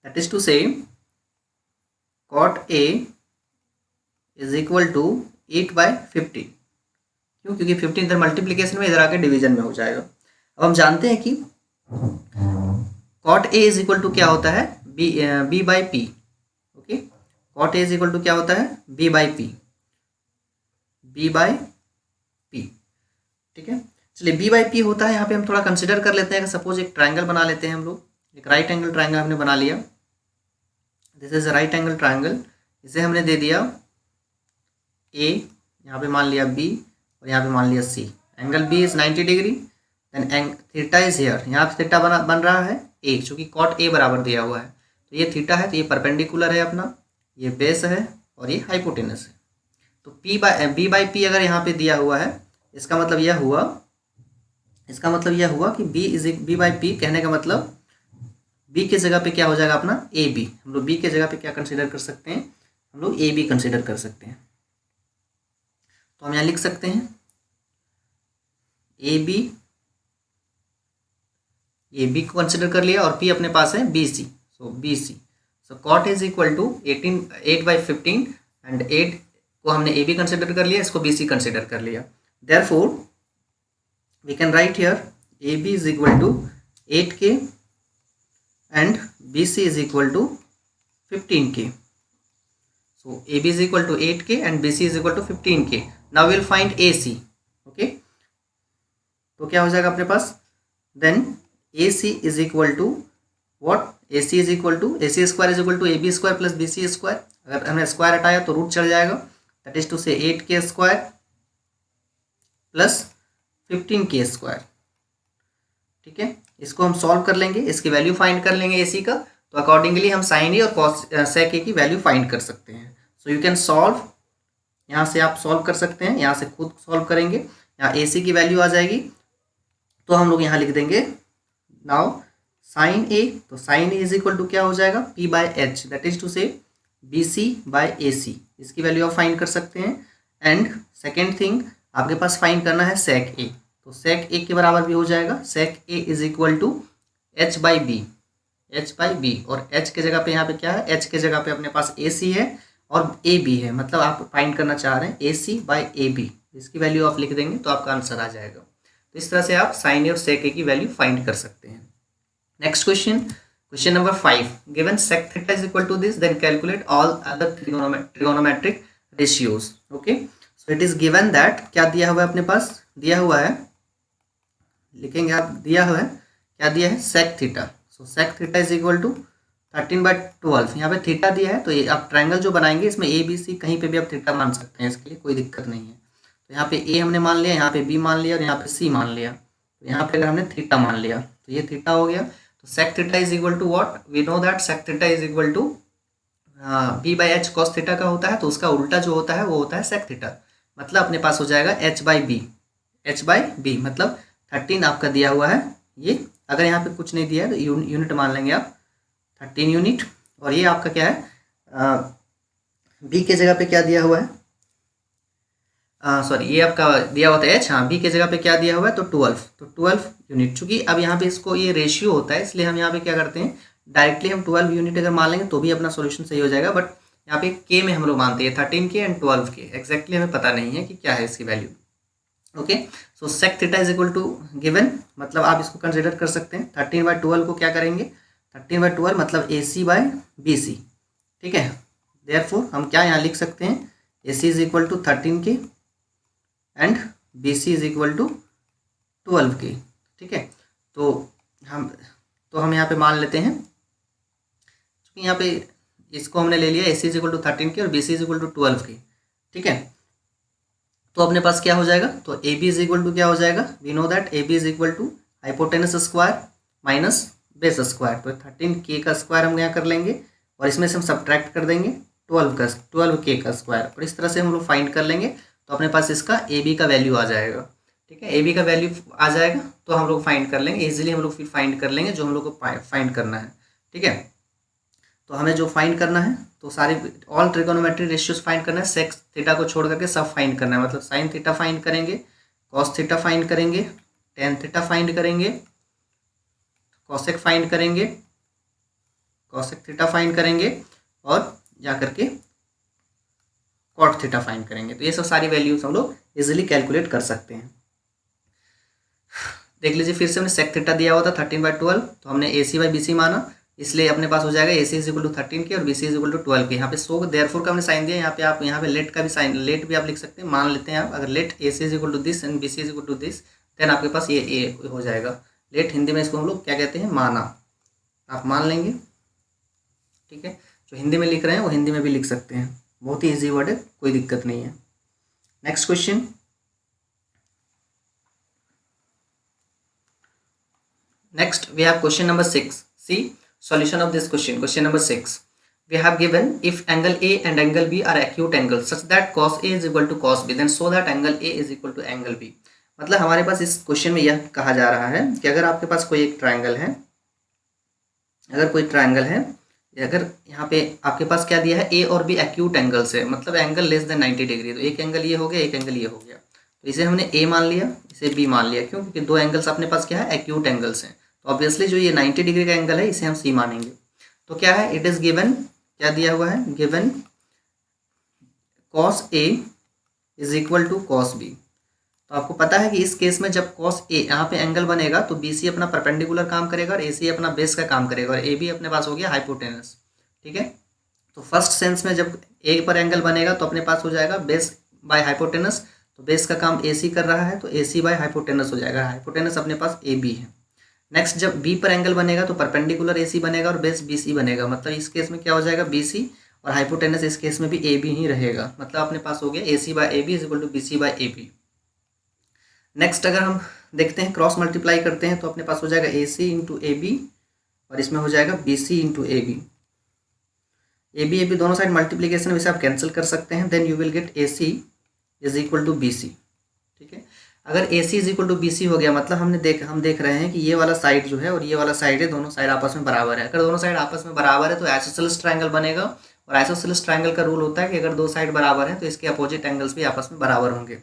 That is to say cot A is equal to 8/15. क्यों? क्योंकि 15 इधर मल्टीप्लीकेशन में, इधर आके डिवीजन में हो जाएगा। अब हम जानते हैं कि cot A is equal to क्या होता है, b by P. Okay, cot A is equal to क्या होता है, b बाई पी, ठीक है। चलिए b बाई पी होता है, यहाँ पे हम थोड़ा कंसिडर कर लेते हैं कि सपोज एक ट्राइंगल बना लेते हैं हम लोग, एक राइट एंगल ट्राइंगल हमने बना लिया। This is right angle triangle, इसे हमने दे दिया a, यहाँ पे मान लिया b और यहाँ पे मान लिया c। Angle b is 90 degree, then theta is here, यहाँ पे थीटा बन रहा है a, चूँकि कॉट a बराबर दिया हुआ है, तो ये थीटा है, तो ये परपेंडिकुलर है अपना, ये बेस है और ये हाइपोटेनस है। तो b बाई पी अगर यहाँ पे दिया हुआ है, इसका मतलब यह हुआ कि b बाई पी, कहने का मतलब b की जगह पे क्या हो जाएगा अपना ए बी। हम लोग b की जगह पे क्या कंसिडर कर सकते हैं, हम लोग ए बी कंसिडर कर सकते हैं। तो हम यहाँ लिख सकते हैं ए बी को कंसिडर कर लिया और p अपने पास है B C, so B C. So cot is equal to 8/15 and 8 को हमने ए बी कंसिडर कर लिया, इसको बी सी कंसिडर कर लिया। Therefore we can write here A B is equal to 8K and BC is equal to 15K. So AB is equal to 8K and BC is equal to 15K. Now we will find AC. Okay. तो क्या हो जाएगा अपने पास, then AC is equal to what? AC is equal to AC square is equal to AB square plus BC square. अगर हमने स्क्वायर हटाया तो रूट चढ़ जाएगा, that is to say 8K square plus 15K square. ठीक है, इसको हम सॉल्व कर लेंगे, इसकी वैल्यू फाइंड कर लेंगे एसी का, तो अकॉर्डिंगली हम साइन ए और कॉस सेक ए की वैल्यू फाइंड कर सकते हैं। सो यू कैन सॉल्व, यहाँ से आप सॉल्व कर सकते हैं, यहाँ से खुद सॉल्व करेंगे, यहाँ एसी की वैल्यू आ जाएगी, तो हम लोग यहाँ लिख देंगे नाउ साइन ए, तो sine A is equal to क्या हो जाएगा, P by H, that is to say B C by A C, इसकी वैल्यू आप फाइंड कर सकते हैं। एंड सेकेंड थिंग आपके पास फाइंड करना है सेक ए, तो सेक ए के बराबर भी हो जाएगा, sec A is equal to H by B, और एच के जगह पे यहाँ पे क्या है, एच के जगह पे अपने पास ए सी है और ए बी है, मतलब आप फाइंड करना चाह रहे हैं A C by A B, इसकी वैल्यू आप लिख देंगे तो आपका आंसर आ जाएगा। तो इस तरह से आप साइन ए और सेक ए की वैल्यू फाइंड कर सकते हैं। Next question number 5, given sec theta is equal to this, then calculate all other trigonometric ratios. Okay, so it is given that, क्या दिया हुआ है अपने पास, दिया हुआ है, लिखेंगे आप, दिया हुआ है, क्या दिया है, sec theta. So sec theta is equal to 13/12, यहाँ पे थीटा दिया है, तो ये आप ट्रायंगल जो बनाएंगे इसमें ए बी सी कहीं पे भी आप थीटा मान सकते हैं, इसके लिए कोई दिक्कत नहीं है। तो यहाँ पे ए हमने मान लिया, यहाँ पे बी मान लिया और यहाँ पे सी मान लिया, तो यहाँ पे अगर हमने थीटा मान लिया तो ये थीटा हो गया। तो sec theta is equal to what, we know that sec theta is equal to B by H cos theta का होता है, तो उसका उल्टा जो होता है वो होता है सेक थीटा, मतलब अपने पास हो जाएगा एच बाई बी, मतलब 13 आपका दिया हुआ है, ये अगर यहाँ पे कुछ नहीं दिया है तो यूनिट मान लेंगे आप 13 यूनिट, और ये आपका क्या है, बी के जगह पे क्या दिया हुआ है, सॉरी ये आपका दिया हुआ था एच, हाँ बी के जगह पे क्या दिया हुआ है, तो 12 यूनिट। चूँकि अब यहाँ पे इसको ये रेशियो होता है, इसलिए हम यहाँ पे क्या करते हैं, डायरेक्टली हम 12 यूनिट अगर मान लेंगे तो भी अपना सोल्यूशन सही हो जाएगा, बट यहाँ पे के में हम लोग मानते हैं 13K एंड 12K, एग्जैक्टली हमें पता नहीं है कि क्या है इसकी value. Okay, so sec theta is equal to given, मतलब आप इसको कंसिडर कर सकते हैं 13/12 को क्या करेंगे, 13/12 मतलब ए सी बाई बी सी, ठीक है। देयरफॉर हम क्या यहाँ लिख सकते हैं, A C is equal to 13K and B C is equal to 12K, ठीक है। तो हम यहाँ पे मान लेते हैं, क्योंकि यहाँ पे इसको हमने ले लिया, A C is equal to 13K और B C is equal to 12K, ठीक है। तो अपने पास क्या हो जाएगा, तो A B is equal to क्या हो जाएगा, we know that A B is equal to hypotenuse square minus base square, तो 13K का स्क्वायर हम यहाँ कर लेंगे और इसमें से हम सब्ट्रैक्ट कर देंगे 12K का स्क्वायर, और इस तरह से हम लोग फाइंड कर लेंगे, तो अपने पास इसका ए बी का वैल्यू आ जाएगा, ठीक है। ए बी का वैल्यू आ जाएगा तो हम लोग फाइंड कर लेंगे, इजीली हम लोग फिर फाइंड कर लेंगे जो हम लोग को फाइंड करना है, ठीक है। तो हमें जो फाइंड करना है, तो सारे ऑल ट्रिगोनोमेट्रिक रेशियोज फाइंड करना है, सेक थीटा को छोड़ करके सब फाइंड करना है, मतलब साइन थीटा फाइंड करेंगे, कॉस थीटा फाइंड करेंगे, टेन थीटा फाइंड करेंगे, कॉसेक फाइंड करेंगे, कॉसेक थीटा फाइंड करेंगे और जा करके कॉट थीटा फाइंड करेंगे। तो ये सब सारी वैल्यूज हम लोग इजीली कैलकुलेट कर सकते हैं। देख लीजिए फिर से हमने सेक थीटा दिया हुआ था 13/12, तो हमने ए सी बाई बी सी माना, इसलिए अपने पास हो जाएगा A C is equal to 13 K और B C is equal to 12 K. यहाँ पे सो देयरफॉर का हमने साइन दिया, यहाँ पे आप यहाँ पे लेट का भी साइन, लेट भी आप लिख सकते हैं, मान लेते हैं आप, अगर let A C is equal to this and B C is equal to this, then आपके पास ये ए हो जाएगा। लेट हिंदी में इसको हम लोग क्या कहते हैं, माना, आप मान लेंगे, ठीक है। जो हिंदी में लिख रहे हैं वो हिंदी में भी लिख सकते हैं, बहुत ही ईजी वर्ड है, कोई दिक्कत नहीं है। Next question, next we have question number 6. See solution of this question. Question number 6, we have given if angle A and angle B are acute angles such that cos A is equal to cos B, then show that angle A is equal to angle B. मतलब हमारे पास इस क्वेश्चन में यह कहा जा रहा है कि अगर आपके पास कोई एक ट्रायंगल है, अगर कोई ट्रायंगल है, अगर यहाँ पे आपके पास क्या दिया है, ए और बी एक्यूट एंगल्स है, मतलब एंगल लेस देन 90 डिग्री, तो एक एंगल ये हो गया, एक एंगल ये हो गया, तो इसे हमने ए मान लिया, इसे बी मान लिया, क्यों, क्योंकि दो एंगल्स अपने पास क्या है, एक्यूट एंगल्स हैं। तो ऑब्वियसली जो ये 90 डिग्री का एंगल है इसे हम सी मानेंगे। तो क्या है, इट इज गिवन, क्या दिया हुआ है, given cos A is equal to cos B. तो आपको पता है कि इस केस में जब कॉस ए यहाँ पे एंगल बनेगा तो बी सी अपना परपेंडिकुलर काम करेगा और ए सी अपना बेस का काम करेगा और ए बी अपने पास हो गया हाइपोटेनस, ठीक है। तो फर्स्ट सेंस में जब ए पर एंगल बनेगा तो अपने पास हो जाएगा बेस बाय हाइपोटेनस, तो बेस का काम ए सी कर रहा है तो ए सी बाय हाइपोटेनस हो जाएगा, हाइपोटेनस अपने पास ए बी है। नेक्स्ट जब बी पर एंगल बनेगा तो परपेंडिकुलर ए सी बनेगा और बेस बी सी बनेगा, मतलब इस केस में क्या हो जाएगा, बी सी, और हाइपोटेनस इस केस में भी ए बी ही रहेगा, मतलब अपने पास हो गया A C by A B is equal to B C by A B. Next अगर हम देखते हैं क्रॉस मल्टीप्लाई करते हैं तो अपने पास हो जाएगा A C into A B और इसमें हो जाएगा B C into A B. A B दोनों साइड मल्टीप्लीकेशन वैसे आप कैंसिल कर सकते हैं, then you will get A C is equal to B C, ठीक है। अगर A C is equal to B C हो गया मतलब हम देख रहे हैं कि ये वाला साइड जो है और ये वाला साइड है, दोनों साइड आपस में बराबर है। अगर दोनों साइड आपस में बराबर है तो आइसोसेलेस ट्रायंगल बनेगा, और आइसोसेलेस ट्रायंगल का रूल होता है कि अगर दो साइड बराबर है तो इसके अपोजिट एंगल्स भी आपस में बराबर होंगे,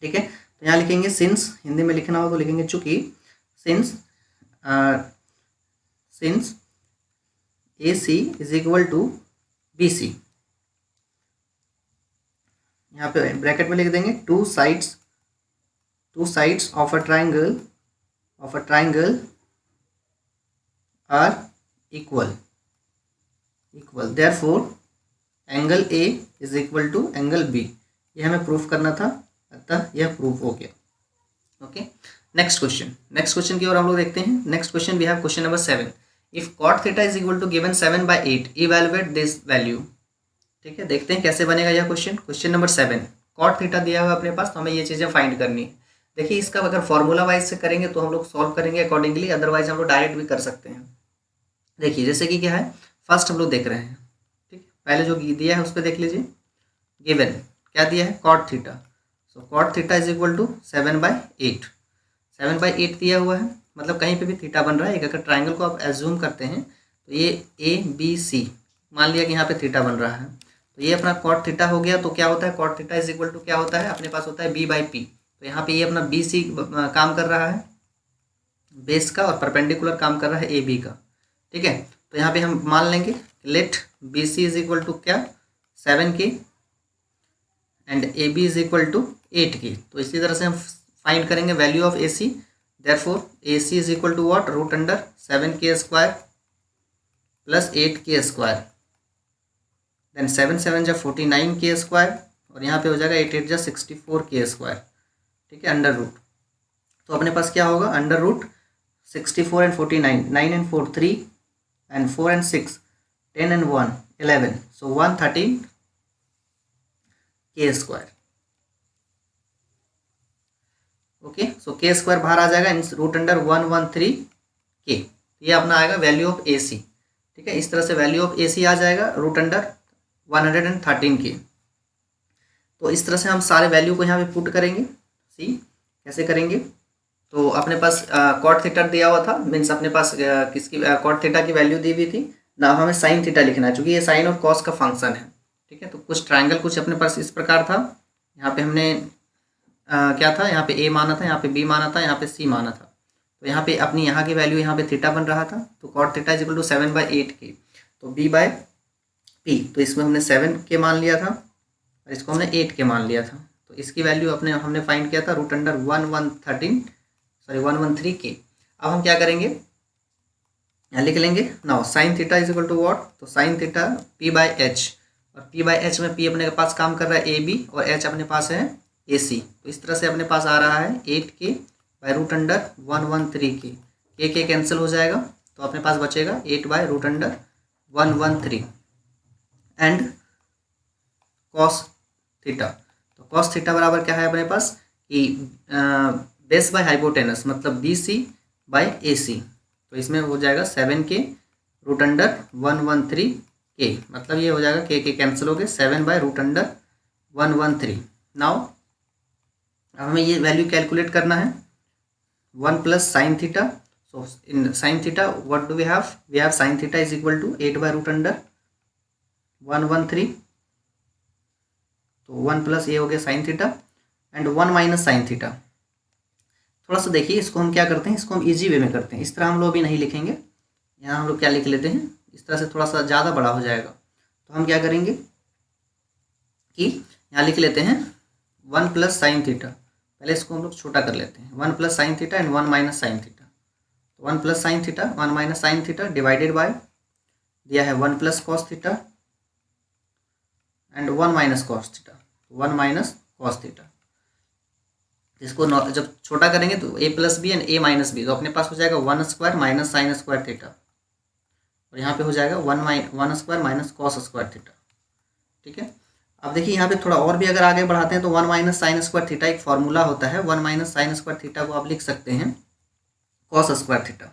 ठीक है। तो यहाँ लिखेंगे सिंस, हिंदी में लिखना हो तो लिखेंगे चूंकि, since A C is equal to B C, यहाँ पे ब्रैकेट में लिख देंगे two sides of a triangle are equal, therefore angle A is equal to angle B. ये हमें प्रूफ करना था, अतः यह प्रूफ हो गया। ओके, नेक्स्ट क्वेश्चन की ओर हम लोग देखते हैं। Next question we have question number 7, if cot theta is equal to given 7/8 evaluate this value, ठीक है। देखते हैं कैसे बनेगा यह क्वेश्चन नंबर 7। cot थीटा दिया हुआ अपने पास, तो हमें ये चीज़ें फाइंड करनी है। देखिए इसका अगर फॉर्मूला वाइज से करेंगे तो हम लोग सॉल्व करेंगे अकॉर्डिंगली, अदरवाइज हम लोग डायरेक्ट भी कर सकते हैं। देखिए जैसे कि क्या है, फर्स्ट हम लोग देख रहे हैं, ठीक है, पहले जो दिया है उस पर देख लीजिए, गिवन क्या दिया है, cot theta, so cot theta is equal to 7/8, 7/8 दिया हुआ है, मतलब कहीं पे भी थीटा बन रहा है। एक अगर ट्राइंगल को आप एज्यूम करते हैं तो ये ए बी सी, मान लिया कि यहाँ पे थीटा बन रहा है, तो ये अपना cot थीटा हो गया। तो क्या होता है, cot theta is equal to क्या होता है, अपने पास होता है b/p। तो यहाँ पे ये अपना बी सी काम कर रहा है बेस का, और परपेंडिकुलर काम कर रहा है ए बी का, ठीक है। तो यहाँ पे हम मान लेंगे let B C is equal to क्या, 7 K, and A B is equal to 8 K. तो इसी तरह से हम फाइंड करेंगे value of A C, therefore AC is equal to what, root under 7k square plus 8k square, then 7 7 जा 49k square, और यहाँ पे हो जाएगा 8 8 जा 64k square, ठीक है, अंडर रूट। तो अपने पास क्या होगा, under root 64 and 49, 9 and 4 3 and 4 and 6 10 and 1 11, so 113k square। Okay, सो के स्क्वायर बाहर आ जाएगा, रूट अंडर 113 के, ये अपना आएगा वैल्यू ऑफ ए सी, ठीक है। इस तरह से वैल्यू ऑफ ए सी आ जाएगा रूट अंडर 113 के। तो इस तरह से हम सारे वैल्यू को यहाँ पे पुट करेंगे। सी कैसे करेंगे, तो अपने पास cot थीटा दिया हुआ था, मीन्स अपने पास किसकी cot थीटा की वैल्यू दी हुई थी ना, हमें साइन थीटा लिखना है क्योंकि ये साइन और कॉस का फंक्शन है, ठीक है। तो कुछ ट्राइंगल कुछ अपने पास इस प्रकार था, यहाँ पे हमने क्या था, यहाँ पे ए माना था, यहाँ पे बी माना था, यहाँ पे सी माना था, तो यहाँ पे अपनी यहाँ की वैल्यू यहाँ पे थीटा बन रहा था, तो cot theta is equal to 7/8 तो b/p, तो इसमें हमने 7 के मान लिया था और इसको हमने 8 के मान लिया था। तो इसकी वैल्यू हमने फाइंड किया था √113 अब हम क्या करेंगे, यहाँ लिख लेंगे now sine theta is equal to what, तो साइन थीटा p/h, और p/h में p अपने पास काम कर रहा है ab और h अपने पास है ac, तो इस तरह से अपने पास आ रहा है 8k/√113 के कैंसिल हो जाएगा, तो अपने पास बचेगा 8/√113 एंड कॉस थीटा, तो कॉस थीटा बराबर क्या है अपने पास कि बेस बाय हाइपोटेनस मतलब BC/AC, तो इसमें हो जाएगा 7k√113 मतलब ये हो जाएगा के कैंसिल हो गए 7/√113। नाउ अब हमें ये वैल्यू कैलकुलेट करना है 1 plus sine theta, so in sine theta what do we have sine theta is equal to 8/√113, तो 1 प्लस ये हो गया sine theta and 1 minus sine theta. थोड़ा सा देखिए इसको हम क्या करते हैं, इसको हम इजी वे में करते हैं, इस तरह हम लोग भी नहीं लिखेंगे, यहाँ हम लोग क्या लिख लेते हैं, इस तरह से थोड़ा सा ज़्यादा बड़ा हो जाएगा, तो हम क्या करेंगे कि यहाँ लिख लेते हैं 1 प्लस साइन थीटा, पहले इसको हम लोग छोटा कर लेते हैं, 1 plus sine theta and 1 minus sine theta, तो 1 plus sine theta 1 minus sine theta divided by दिया है 1 plus cos theta and 1 minus cos theta, 1 minus cos theta. इसको जब छोटा करेंगे तो a plus B and a minus B, तो अपने पास हो जाएगा 1 square minus sine square theta, और यहाँ पे हो जाएगा 1 square minus cos square theta. ठीक है, अब देखिए यहाँ पे थोड़ा और भी अगर आगे बढ़ाते हैं तो 1 माइनस साइन स्क्वायर थीटा एक फॉर्मूला होता है, 1 माइनस साइन स्क्वायर थीटा को आप लिख सकते हैं कॉस स्क्वायर थीटा,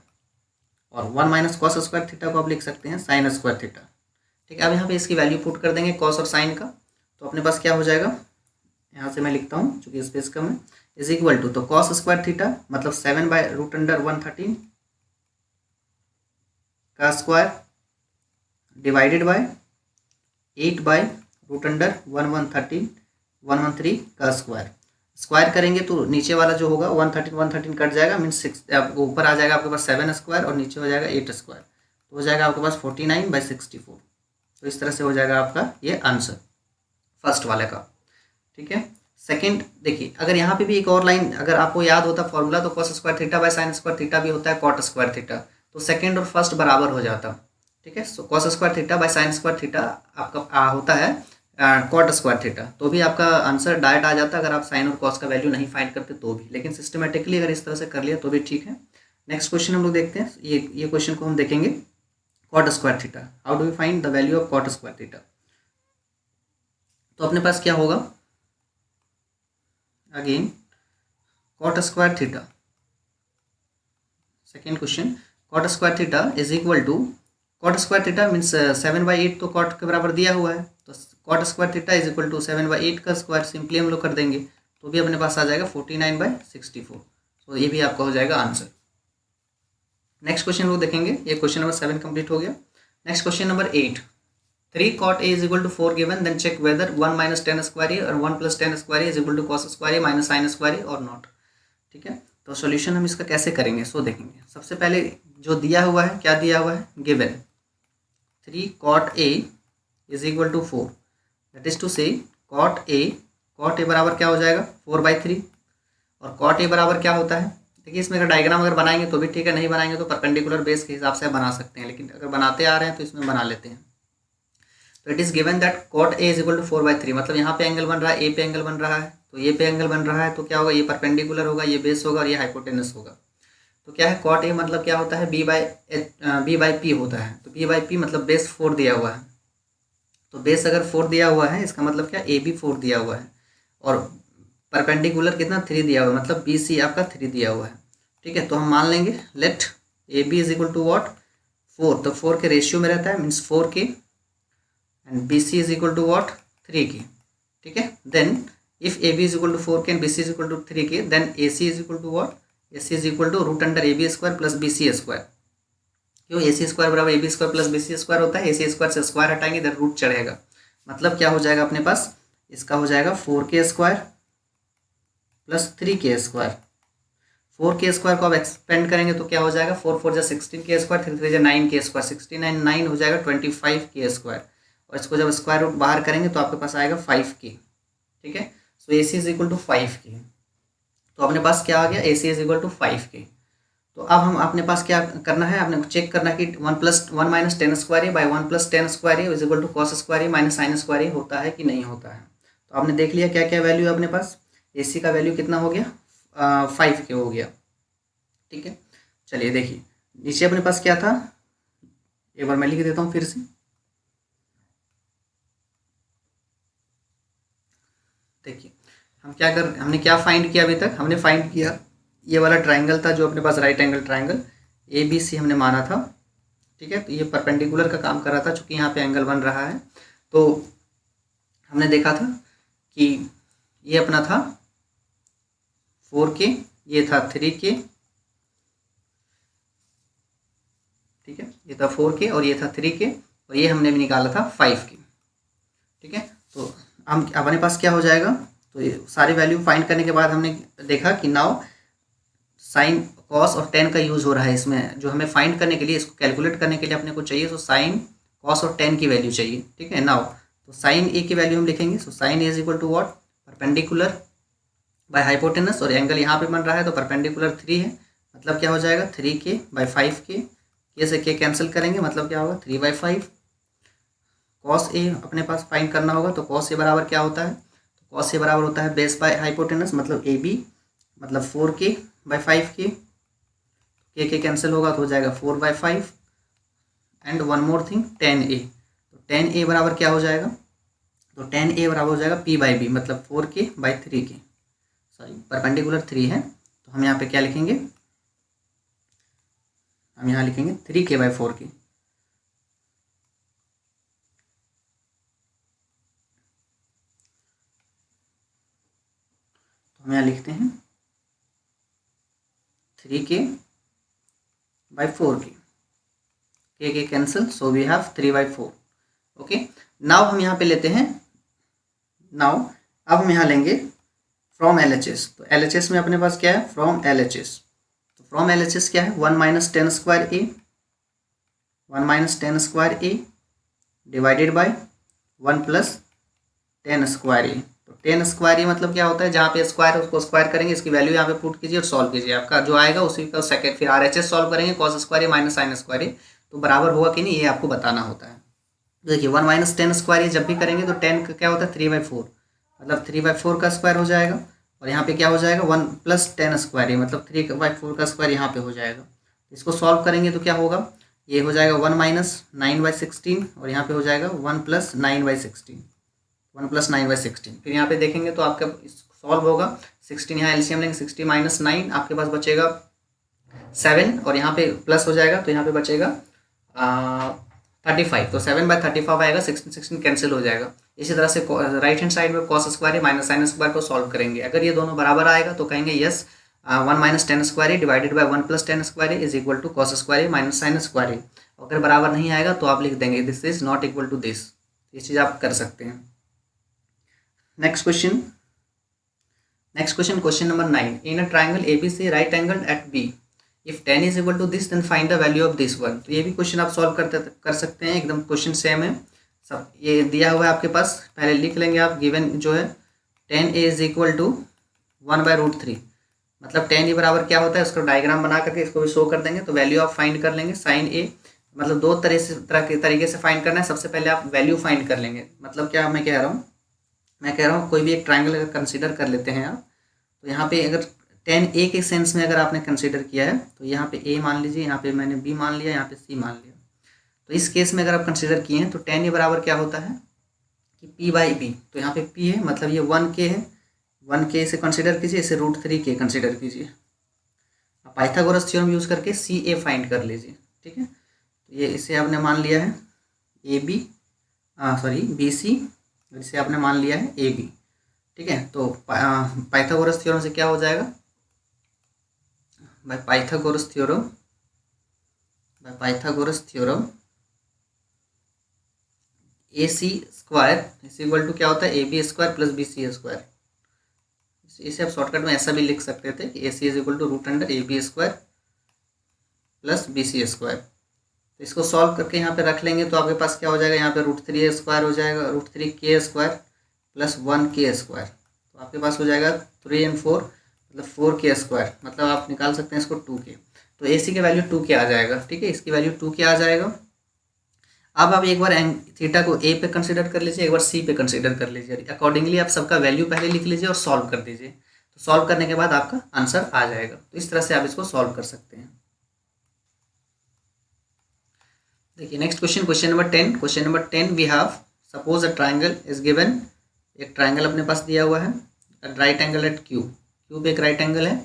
और 1 माइनस कॉस स्क्वायर थीटा को आप लिख सकते हैं साइन स्क्वायर थीटा। ठीक है, अब यहाँ पे इसकी वैल्यू पुट कर देंगे कॉस और साइन का, तो अपने पास क्या हो जाएगा, यहाँ से मैं लिखता हूँ चूँकि स्पेस कम है, इज इक्वल टू, तो कॉस स्क्वायर थीटा मतलब 7/√113 का स्क्वायर डिवाइडेड बाय 8/√113 का स्क्वायर, स्क्वायर करेंगे तो नीचे वाला जो होगा 113 कट जाएगा, मीन्स 6 ऊपर आ जाएगा आपके पास 7 स्क्वायर और नीचे हो जाएगा 8 स्क्वायर, तो हो जाएगा आपके पास 49/64। तो इस तरह से हो जाएगा आपका ये आंसर फर्स्ट वाले का। ठीक है, सेकंड देखिए, अगर यहाँ पे भी एक और लाइन अगर आपको याद होता फॉर्मूला, तो cos square theta by sine square theta भी होता है कॉट स्क्वायर थीटा, तो सेकंड और फर्स्ट बराबर हो जाता। ठीक है, so cos square theta by sine square theta आपका होता है कॉट स्क्वायर थीटा, तो भी आपका आंसर डायरेक्ट आ जाता अगर आप साइन और कॉस का वैल्यू नहीं फाइंड करते तो भी, लेकिन सिस्टमेटिकली अगर इस तरह से कर लिया तो भी ठीक है। नेक्स्ट क्वेश्चन हम लोग देखते हैं, ये क्वेश्चन को हम देखेंगे cot square theta, how do we find the value of cot square theta. तो अपने पास क्या होगा, again cot square theta, second question, cot square theta is equal to, cot square theta means 7/8 तो कॉट के बराबर दिया हुआ है, तो cot square theta is equal to 7/8 का स्क्वायर, सिंपली हम लोग कर देंगे तो भी अपने पास आ जाएगा 49/64, तो ये भी आपका हो जाएगा आंसर। नेक्स्ट क्वेश्चन लोग देखेंगे, ये क्वेश्चन नंबर 7 कंप्लीट हो गया। Next question number 8, 3 cot a is equal to 4 given, then check whether 1 minus tan square a और 1 plus tan square a is equal to cos square a minus sin square a और not। ठीक है, तो सॉल्यूशन हम इसका कैसे करेंगे सो देखेंगे। सबसे पहले जो दिया हुआ है, क्या दिया हुआ है, given 3 cot a is equal to 4, that is to say cot a बराबर क्या हो जाएगा 4/3, और cot a बराबर क्या होता है, देखिए इसमें अगर डायग्राम अगर बनाएंगे तो भी ठीक है, नहीं बनाएंगे तो परपेंडिकुलर बेस के हिसाब से बना सकते हैं, लेकिन अगर बनाते आ रहे हैं तो इसमें बना लेते हैं। तो it is given that cot a is equal to 4/3, मतलब यहाँ पे एंगल बन रहा है, ए पे एंगल बन रहा है, तो ये पे एंगल बन रहा है, तो क्या होगा, ये परपेंडिकुलर होगा, ये बेस होगा और ये हाइपोटेनस होगा। तो क्या है cot a मतलब क्या होता है, b/p होता है, तो b/p मतलब बेस 4 दिया हुआ है, तो बेस अगर 4 दिया हुआ है इसका मतलब क्या, ए भी 4 दिया हुआ है, और परपेंडिकुलर कितना 3 दिया हुआ है, मतलब BC आपका 3 दिया हुआ है। ठीक है, तो हम मान लेंगे let AB is equal to what 4, तो 4 के रेशियो में रहता है, मीन्स 4 के, and BC is equal to what 3 के। ठीक है, then if AB is equal to 4 के and BC is equal to 3 के, then AC is equal to what, AC is equal to √AB square plus BC square. क्यों, AC स्क्वायर बराबर AB square plus BC square होता है, AC स्क्वायर से स्क्वायर हटाएंगे इधर रूट चढ़ेगा, मतलब क्या हो जाएगा अपने पास, इसका हो जाएगा 4k square plus 3k square, 4 के स्क्वायर को आप एक्सपेंड करेंगे तो क्या हो जाएगा, 4 4 जा 16 के स्क्वायर, 3 3 जा 9 के स्क्वायर, 69 9 हो जाएगा 25 के स्क्वायर, और इसको जब स्क्वायर रूट बाहर करेंगे तो आपके पास आएगा 5 के। ठीक है, सो ए सी इज इक्वल टू 5 के। तो अपने पास क्या आ गया, A C is equal to 5 के। तो अब हम अपने पास क्या करना है, अपने को चेक करना है कि 1 minus tan square A by 1 + 10 square A is equal to cos square A minus sine square A होता है कि नहीं होता है। तो आपने देख लिया क्या क्या वैल्यू है अपने पास, ए सी का वैल्यू कितना हो गया, 5 के हो गया। ठीक है, चलिए देखिए नीचे अपने पास क्या था, एक बार मैं लिख देता हूँ फिर से। देखिए हमने क्या फाइंड किया अभी तक, हमने फाइंड किया ये वाला ट्राइंगल था जो अपने पास right angle triangle A B C हमने माना था। ठीक है, तो ये परपेंडिकुलर का काम कर रहा था चूंकि यहाँ पे एंगल बन रहा है। तो हमने देखा था कि ये अपना था 4 के, ये था 3 के। ठीक है, ये था 4 के और ये था 3 के, और ये हमने भी निकाला था 5 के। ठीक है, तो हम अपने पास क्या हो जाएगा, तो ये सारी वैल्यू फाइंड करने के बाद हमने देखा कि नाउ साइन कॉस और टेन का यूज़ हो रहा है इसमें, जो हमें फाइंड करने के लिए, इसको कैलकुलेट करने के लिए अपने को चाहिए तो साइन कॉस और टेन की वैल्यू चाहिए। ठीक है, नाउ तो साइन ए की वैल्यू हम लिखेंगे, so sine A is equal to what, perpendicular by hypotenuse, और एंगल यहाँ पे बन रहा है तो परपेंडिकुलर 3 है, मतलब क्या हो जाएगा 3 के बाई 5 के से के कैंसिल करेंगे, मतलब क्या होगा 3/5। कॉस ए अपने पास फाइंड करना होगा, तो कॉस ए बराबर क्या होता है, तो कॉस ए बराबर होता है बेस बाय हाइपोटेनस, मतलब ए बी, मतलब 4 के/5 के कैंसिल होगा तो हो जाएगा 4/5। And one more thing 10a, तो 10a बराबर क्या हो जाएगा, तो 10a बराबर हो जाएगा p/b, मतलब 4 के/3 के, सॉरी परपेंडिकुलर 3 है तो हम यहाँ पे क्या लिखेंगे, हम यहाँ लिखेंगे 3k/4 के। तो हम यहाँ लिखते हैं 3k/4 के cancel, so we have 3/4। Okay, now हम यहाँ पे लेते हैं, नाउ अब हम यहाँ लेंगे फ्रॉम LHS। तो LHS में अपने पास क्या है, फ्रॉम LHS, तो फ्रॉम LHS क्या है, 1 minus tan square A divided by 1 + 10 square A. तो 10 स्क्वायर ए मतलब क्या होता है, जहाँ पे स्क्वायर उसको स्क्वायर करेंगे, इसकी वैल्यू यहाँ पे पुट कीजिए और सॉल्व कीजिए, आपका जो आएगा उसी का सेकंड, फिर RHS सॉल्व करेंगे, cos square A minus sine square A, तो बराबर होगा कि नहीं ये आपको बताना होता है। देखिए 1 माइनस टेन स्क्वायर ए जब भी करेंगे तो 10 का क्या होता है 3/4, मतलब 3/4 का स्क्वायर हो जाएगा, और यहाँ पे क्या हो जाएगा 1 + 10 स्क्वायर ए, मतलब 3/4 का स्क्वायर यहाँ पे हो जाएगा। इसको सॉल्व करेंगे तो क्या होगा, ये हो जाएगा 1 - 9/16, और यहाँ पे हो जाएगा 1 + 9/16, 1 + 9/16। फिर यहाँ पे देखेंगे तो आपका सॉल्व होगा, 16 यहाँ एलसीएम लेंगे, 60 - 9 आपके पास बचेगा 7, और यहाँ पे प्लस हो जाएगा तो यहाँ पे बचेगा 35, तो 7/35 आएगा, 16 कैंसिल हो जाएगा। इसी तरह से राइट हैंड साइड में cos square minus sine square को सॉल्व करेंगे, अगर ये दोनों बराबर आएगा तो कहेंगे yes 1 - 10 square A divided by 1 + 10 square A is equal to cos square A minus sine square A. अगर बराबर नहीं आएगा तो आप लिख देंगे this is not equal to this, ये चीज़ आप कर सकते हैं। Next question, question number 9, in a triangle ABC right angle at B, if 10 is equal to this then find the value of this one. तो ये भी क्वेश्चन आप सॉल्व कर सकते हैं, एकदम क्वेश्चन सेम है, सब ये दिया हुआ है आपके पास, पहले लिख लेंगे आप, गिवन जो है 10a इज इक्वल टू 1/√3, मतलब 10a बराबर क्या होता है, उसका डायग्राम बना करके इसको भी शो कर देंगे, तो वैल्यू आप फाइंड कर लेंगे साइन ए, मतलब दो तरीके से फाइंड करना है। सबसे पहले आप वैल्यू फाइंड कर लेंगे, मतलब क्या मैं कह रहा हूँ कोई भी एक ट्राइंगल अगर कंसीडर कर लेते हैं आप, तो यहाँ पे अगर 10a के सेंस में अगर आपने कंसीडर किया है तो यहाँ पे a मान लीजिए, यहाँ पे मैंने b मान लिया, यहाँ पे c मान लिया। तो इस केस में अगर आप कंसीडर किए हैं तो 10a बराबर क्या होता है कि p/b, तो यहाँ पे p है, मतलब ये 1k है, 1k से कंसीडर कीजिए, इसे √3k कंसीडर कीजिए। आप पाइथागोरस थ्योरम यूज़ करके CA फाइंड कर लीजिए। ठीक है, तो ये इसे आपने मान लिया है AB, BC, इसे आपने मान लिया है AB। ठीक है, तो पाइथागोरस थ्योरम से क्या हो जाएगा, by Pythagoras theorem AC² is equal to क्या होता है AB² + BC², इसे आप शॉर्टकट में ऐसा भी लिख सकते थे कि AC is equal to root under AB square plus BC square. तो इसको सॉल्व करके यहाँ पे रख लेंगे तो आपके पास क्या हो जाएगा, यहाँ पे √3 स्क्वायर हो जाएगा, √3k square plus 1k square. तो आपके पास हो जाएगा 3 और 4 मतलब 4k स्क्वायर, मतलब आप निकाल सकते हैं इसको 2k। तो AC की वैल्यू 2k आ जाएगा, ठीक है, इसकी वैल्यू 2k आ जाएगा। अब आप एक बार थीटा को A पे कंसिडर कर लीजिए, एक बार C पे कंसिडर कर लीजिए, अकॉर्डिंगली आप सबका वैल्यू पहले लिख लीजिए और सॉल्व कर दीजिए। तो सॉल्व करने के बाद आपका आंसर आ जाएगा। तो इस तरह से आप इसको सॉल्व कर सकते हैं। देखिए next question, question number 10। Question number 10 we have suppose a triangle is given. एक ट्राइंगल अपने पास दिया हुआ है, right angle at Q. Q पे एक राइट एंगल है,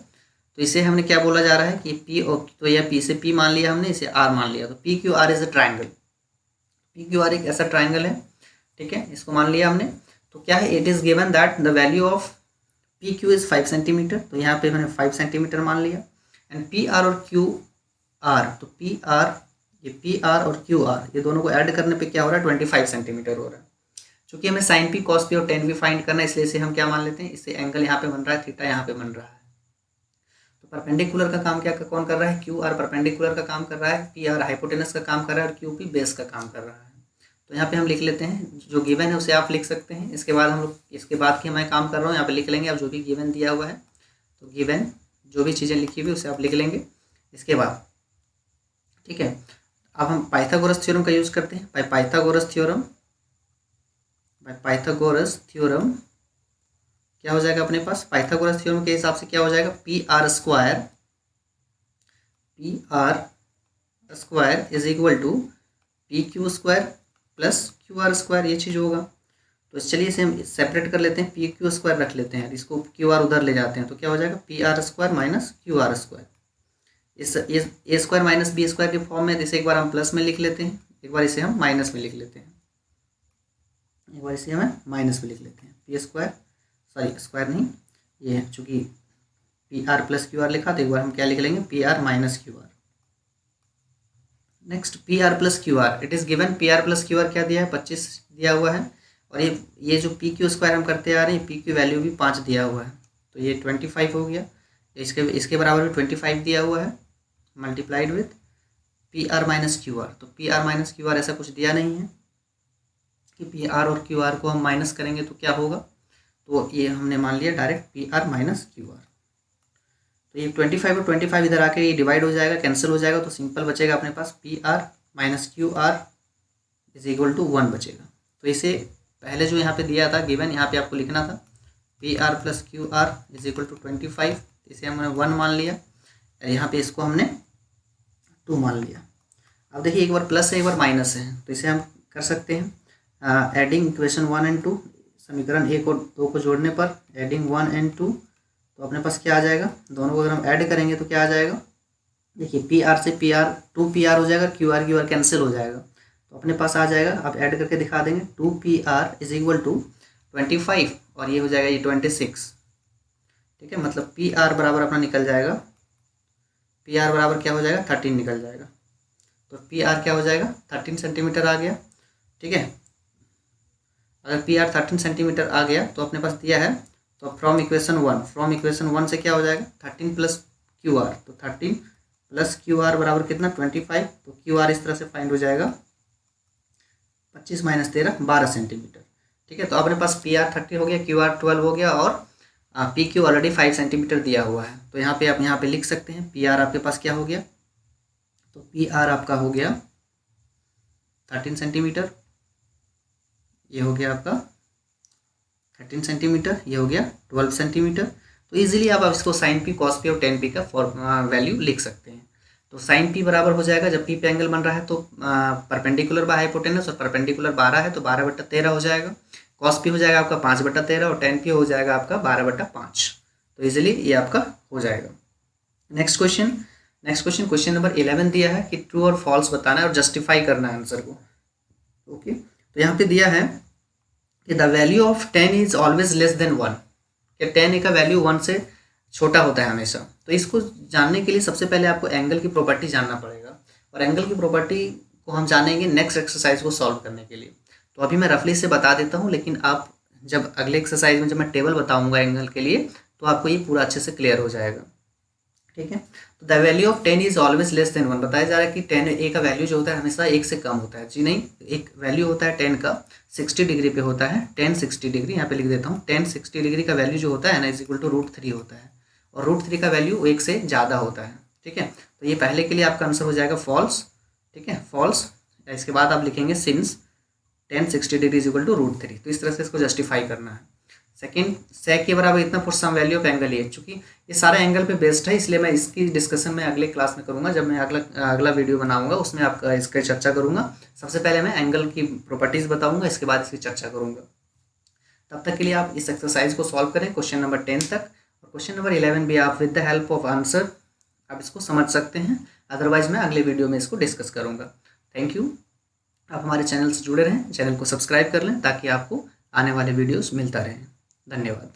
तो इसे हमने क्या बोला जा रहा है कि P और, तो यह P से P मान लिया हमने, इसे R मान लिया। तो PQR is a triangle, PQR एक ऐसा ट्राइंगल है, ठीक है, इसको मान लिया हमने। तो क्या है, it is given that the value of PQ is 5 centimetre. तो यहाँ पे मैंने 5 सेंटीमीटर मान लिया। एंड PR और QR, तो ये PR और QR ये दोनों को ऐड करने पे क्या हो रहा है, 25 सेंटीमीटर हो रहा है। चूंकि हमें sin P cos P और tan P फाइंड करना है, इसलिए इसे हम क्या मान लेते हैं, इससे एंगल यहाँ पे बन रहा है, थीटा यहाँ पे बन रहा है। तो परपेंडिकुलर का काम क्या कौन कर रहा है, QR परपेंडिकुलर का काम कर रहा है, PR हाइपोटेनस का काम कर रहा है और QP बेस का काम कर रहा है। तो यहाँ पे हम लिख लेते हैं, जो गिवन है उसे आप लिख सकते हैं। इसके बाद हम लोग, इसके बाद की मैं काम कर रहा हूँ यहाँ पे लिख लेंगे। अब जो भी गिवन दिया हुआ है, तो गिवन जो भी चीज़ें लिखी हुई उसे आप लिख लेंगे इसके बाद, ठीक है। अब हम पाइथागोरस थ्योरम का यूज़ करते हैं। पाइथागोरस थ्योरम क्या हो जाएगा अपने पास, पाइथागोरस थ्योरम के हिसाब से क्या हो जाएगा, PR square is equal to PQ square plus QR square, ये चीज़ होगा। तो चलिए इसे हम सेपरेट कर लेते हैं, PQ स्क्वायर रख लेते हैं, इसको QR उधर ले जाते हैं, तो क्या हो जाएगा PR square minus QR square. इस A square minus B square के फॉर्म में, इसे एक बार हम प्लस में लिख लेते हैं, एक बार इसे हम माइनस में लिख लेते हैं, P स्क्वायर, सॉरी स्क्वायर नहीं, ये चूँकि PR प्लस QR लिखा, तो एक बार हम क्या लिख लेंगे, PR minus QR। Next PR plus QR, it is given PR plus QR क्या दिया है, 25 दिया हुआ है। और ये जो PQ स्क्वायर हम करते आ रहे हैं, PQ वैल्यू भी 5 दिया हुआ है, तो ये 25 हो गया। इसके बराबर भी 25 दिया हुआ है, multiplied with PR minus QR। तो PR माइनस QR ऐसा कुछ दिया नहीं है कि PR और QR को हम माइनस करेंगे तो क्या होगा, तो ये हमने मान लिया डायरेक्ट PR माइनस QR। तो ये 25 और 25 इधर आके ये डिवाइड हो जाएगा, कैंसिल हो जाएगा, तो सिंपल बचेगा अपने पास PR minus QR is equal to 1 बचेगा। तो इसे पहले जो यहाँ पे दिया था गिवन, यहाँ पे आपको लिखना था PR plus QR is equal to 25, इसे हमने 1 मान लिया, यहाँ पे इसको हमने 2 मान लिया। अब देखिए एक बार प्लस है एक बार माइनस है, तो इसे हम कर सकते हैं एडिंग इक्वेशन 1 एंड 2, समीकरण 1 और 2 को जोड़ने पर एडिंग 1 एंड 2, तो अपने पास क्या आ जाएगा, दोनों को अगर हम ऐड करेंगे तो क्या आ जाएगा, देखिए PR से PR 2PR हो जाएगा, QR कैंसिल हो जाएगा, तो अपने पास आ जाएगा, आप ऐड करके दिखा देंगे, 2PR इज इक्वल टू 25 और ये हो जाएगा ये 26, ठीक है। मतलब PR बराबर अपना निकल जाएगा, PR बराबर क्या हो जाएगा 13 निकल जाएगा। तो PR क्या हो जाएगा 13 सेंटीमीटर आ गया, ठीक है। अगर PR 13 सेंटीमीटर आ गया तो अपने पास दिया है, तो फ्रॉम इक्वेशन 1 से क्या हो जाएगा 13 प्लस QR, तो 13 प्लस QR बराबर कितना 25, तो QR इस तरह से फाइंड हो जाएगा 25 माइनस 13 12 सेंटीमीटर, ठीक है। तो अपने पास PR 30 हो गया, QR 12 हो गया और PQ ऑलरेडी 5 सेंटीमीटर दिया हुआ है। तो यहाँ पे आप यहाँ पे लिख सकते हैं PR आपके पास क्या हो गया, तो PR आपका हो गया 13 सेंटीमीटर, ये हो गया आपका 13 सेंटीमीटर, ये हो गया 12 सेंटीमीटर। तो इजीली आप इसको sin P cos P और tan P का वैल्यू लिख सकते हैं। तो sin P बराबर हो जाएगा, जब P पे एंगल बन रहा है तो परपेंडिकुलर बाय हाइपोटेनस और परपेंडिकुलर 12 है तो 12/13 हो जाएगा, cos P हो जाएगा आपका 5/13 और tan P हो जाएगा आपका 12/5। तो इजीली ये आपका हो जाएगा। नेक्स्ट क्वेश्चन नंबर 11 दिया है कि ट्रू और फॉल्स बताना है और जस्टिफाई करना है आंसर को, ओके। तो यहाँ पे दिया है कि the value of 10 is always less than 1, कि 10 का वैल्यू 1 से छोटा होता है हमेशा। तो इसको जानने के लिए सबसे पहले आपको एंगल की प्रॉपर्टी जानना पड़ेगा, और एंगल की प्रॉपर्टी को हम जानेंगे नेक्स्ट एक्सरसाइज को सॉल्व करने के लिए। तो अभी मैं रफली से बता देता हूँ, लेकिन आप जब अगले एक्सरसाइज में जब मैं टेबल बताऊँगा एंगल के लिए, तो आपको ये पूरा अच्छे से क्लियर हो जाएगा। ठीक है, तो the value of 10 is always less than 1, बताया जा रहा है कि 10 ए का वैल्यू जो होता है हमेशा 1 से कम होता है। जी नहीं, एक वैल्यू होता है 10 का 60 डिग्री पे होता है, 10 60 डिग्री, यहाँ पे लिख देता हूँ 10 60 डिग्री का वैल्यू जो होता है ना इज इक्वल टू √3 होता है, और √3 का वैल्यू 1 से ज़्यादा होता है। ठीक है, तो ये पहले के लिए आपका आंसर हो जाएगा फॉल्स। ठीक है, फॉल्स। इसके बाद आप लिखेंगे since 10 60 degree is equal to √3, तो इस तरह से इसको जस्टिफाई करना है। सेकंड, सेक के बराबर इतना for some value of angle A, चूंकि ये सारा एंगल पे बेस्ड है इसलिए मैं इसकी डिस्कशन में अगले क्लास में करूंगा, जब मैं अगला वीडियो बनाऊंगा उसमें आपका इसकी चर्चा करूंगा। सबसे पहले मैं एंगल की प्रॉपर्टीज़ बताऊंगा, इसके बाद इसकी चर्चा करूंगा। तब तक के लिए आप इस एक्सरसाइज को सॉल्व करें क्वेश्चन नंबर 10 तक, और क्वेश्चन नंबर 11 भी आप with the help of answer आप इसको समझ सकते हैं, अदरवाइज मैं अगले वीडियो में इसको डिस्कस करूँगा। Thank you. आप हमारे चैनल से जुड़े रहें, चैनल को सब्सक्राइब कर लें ताकि आपको आने वाले वीडियोस मिलता रहें। धन्यवाद।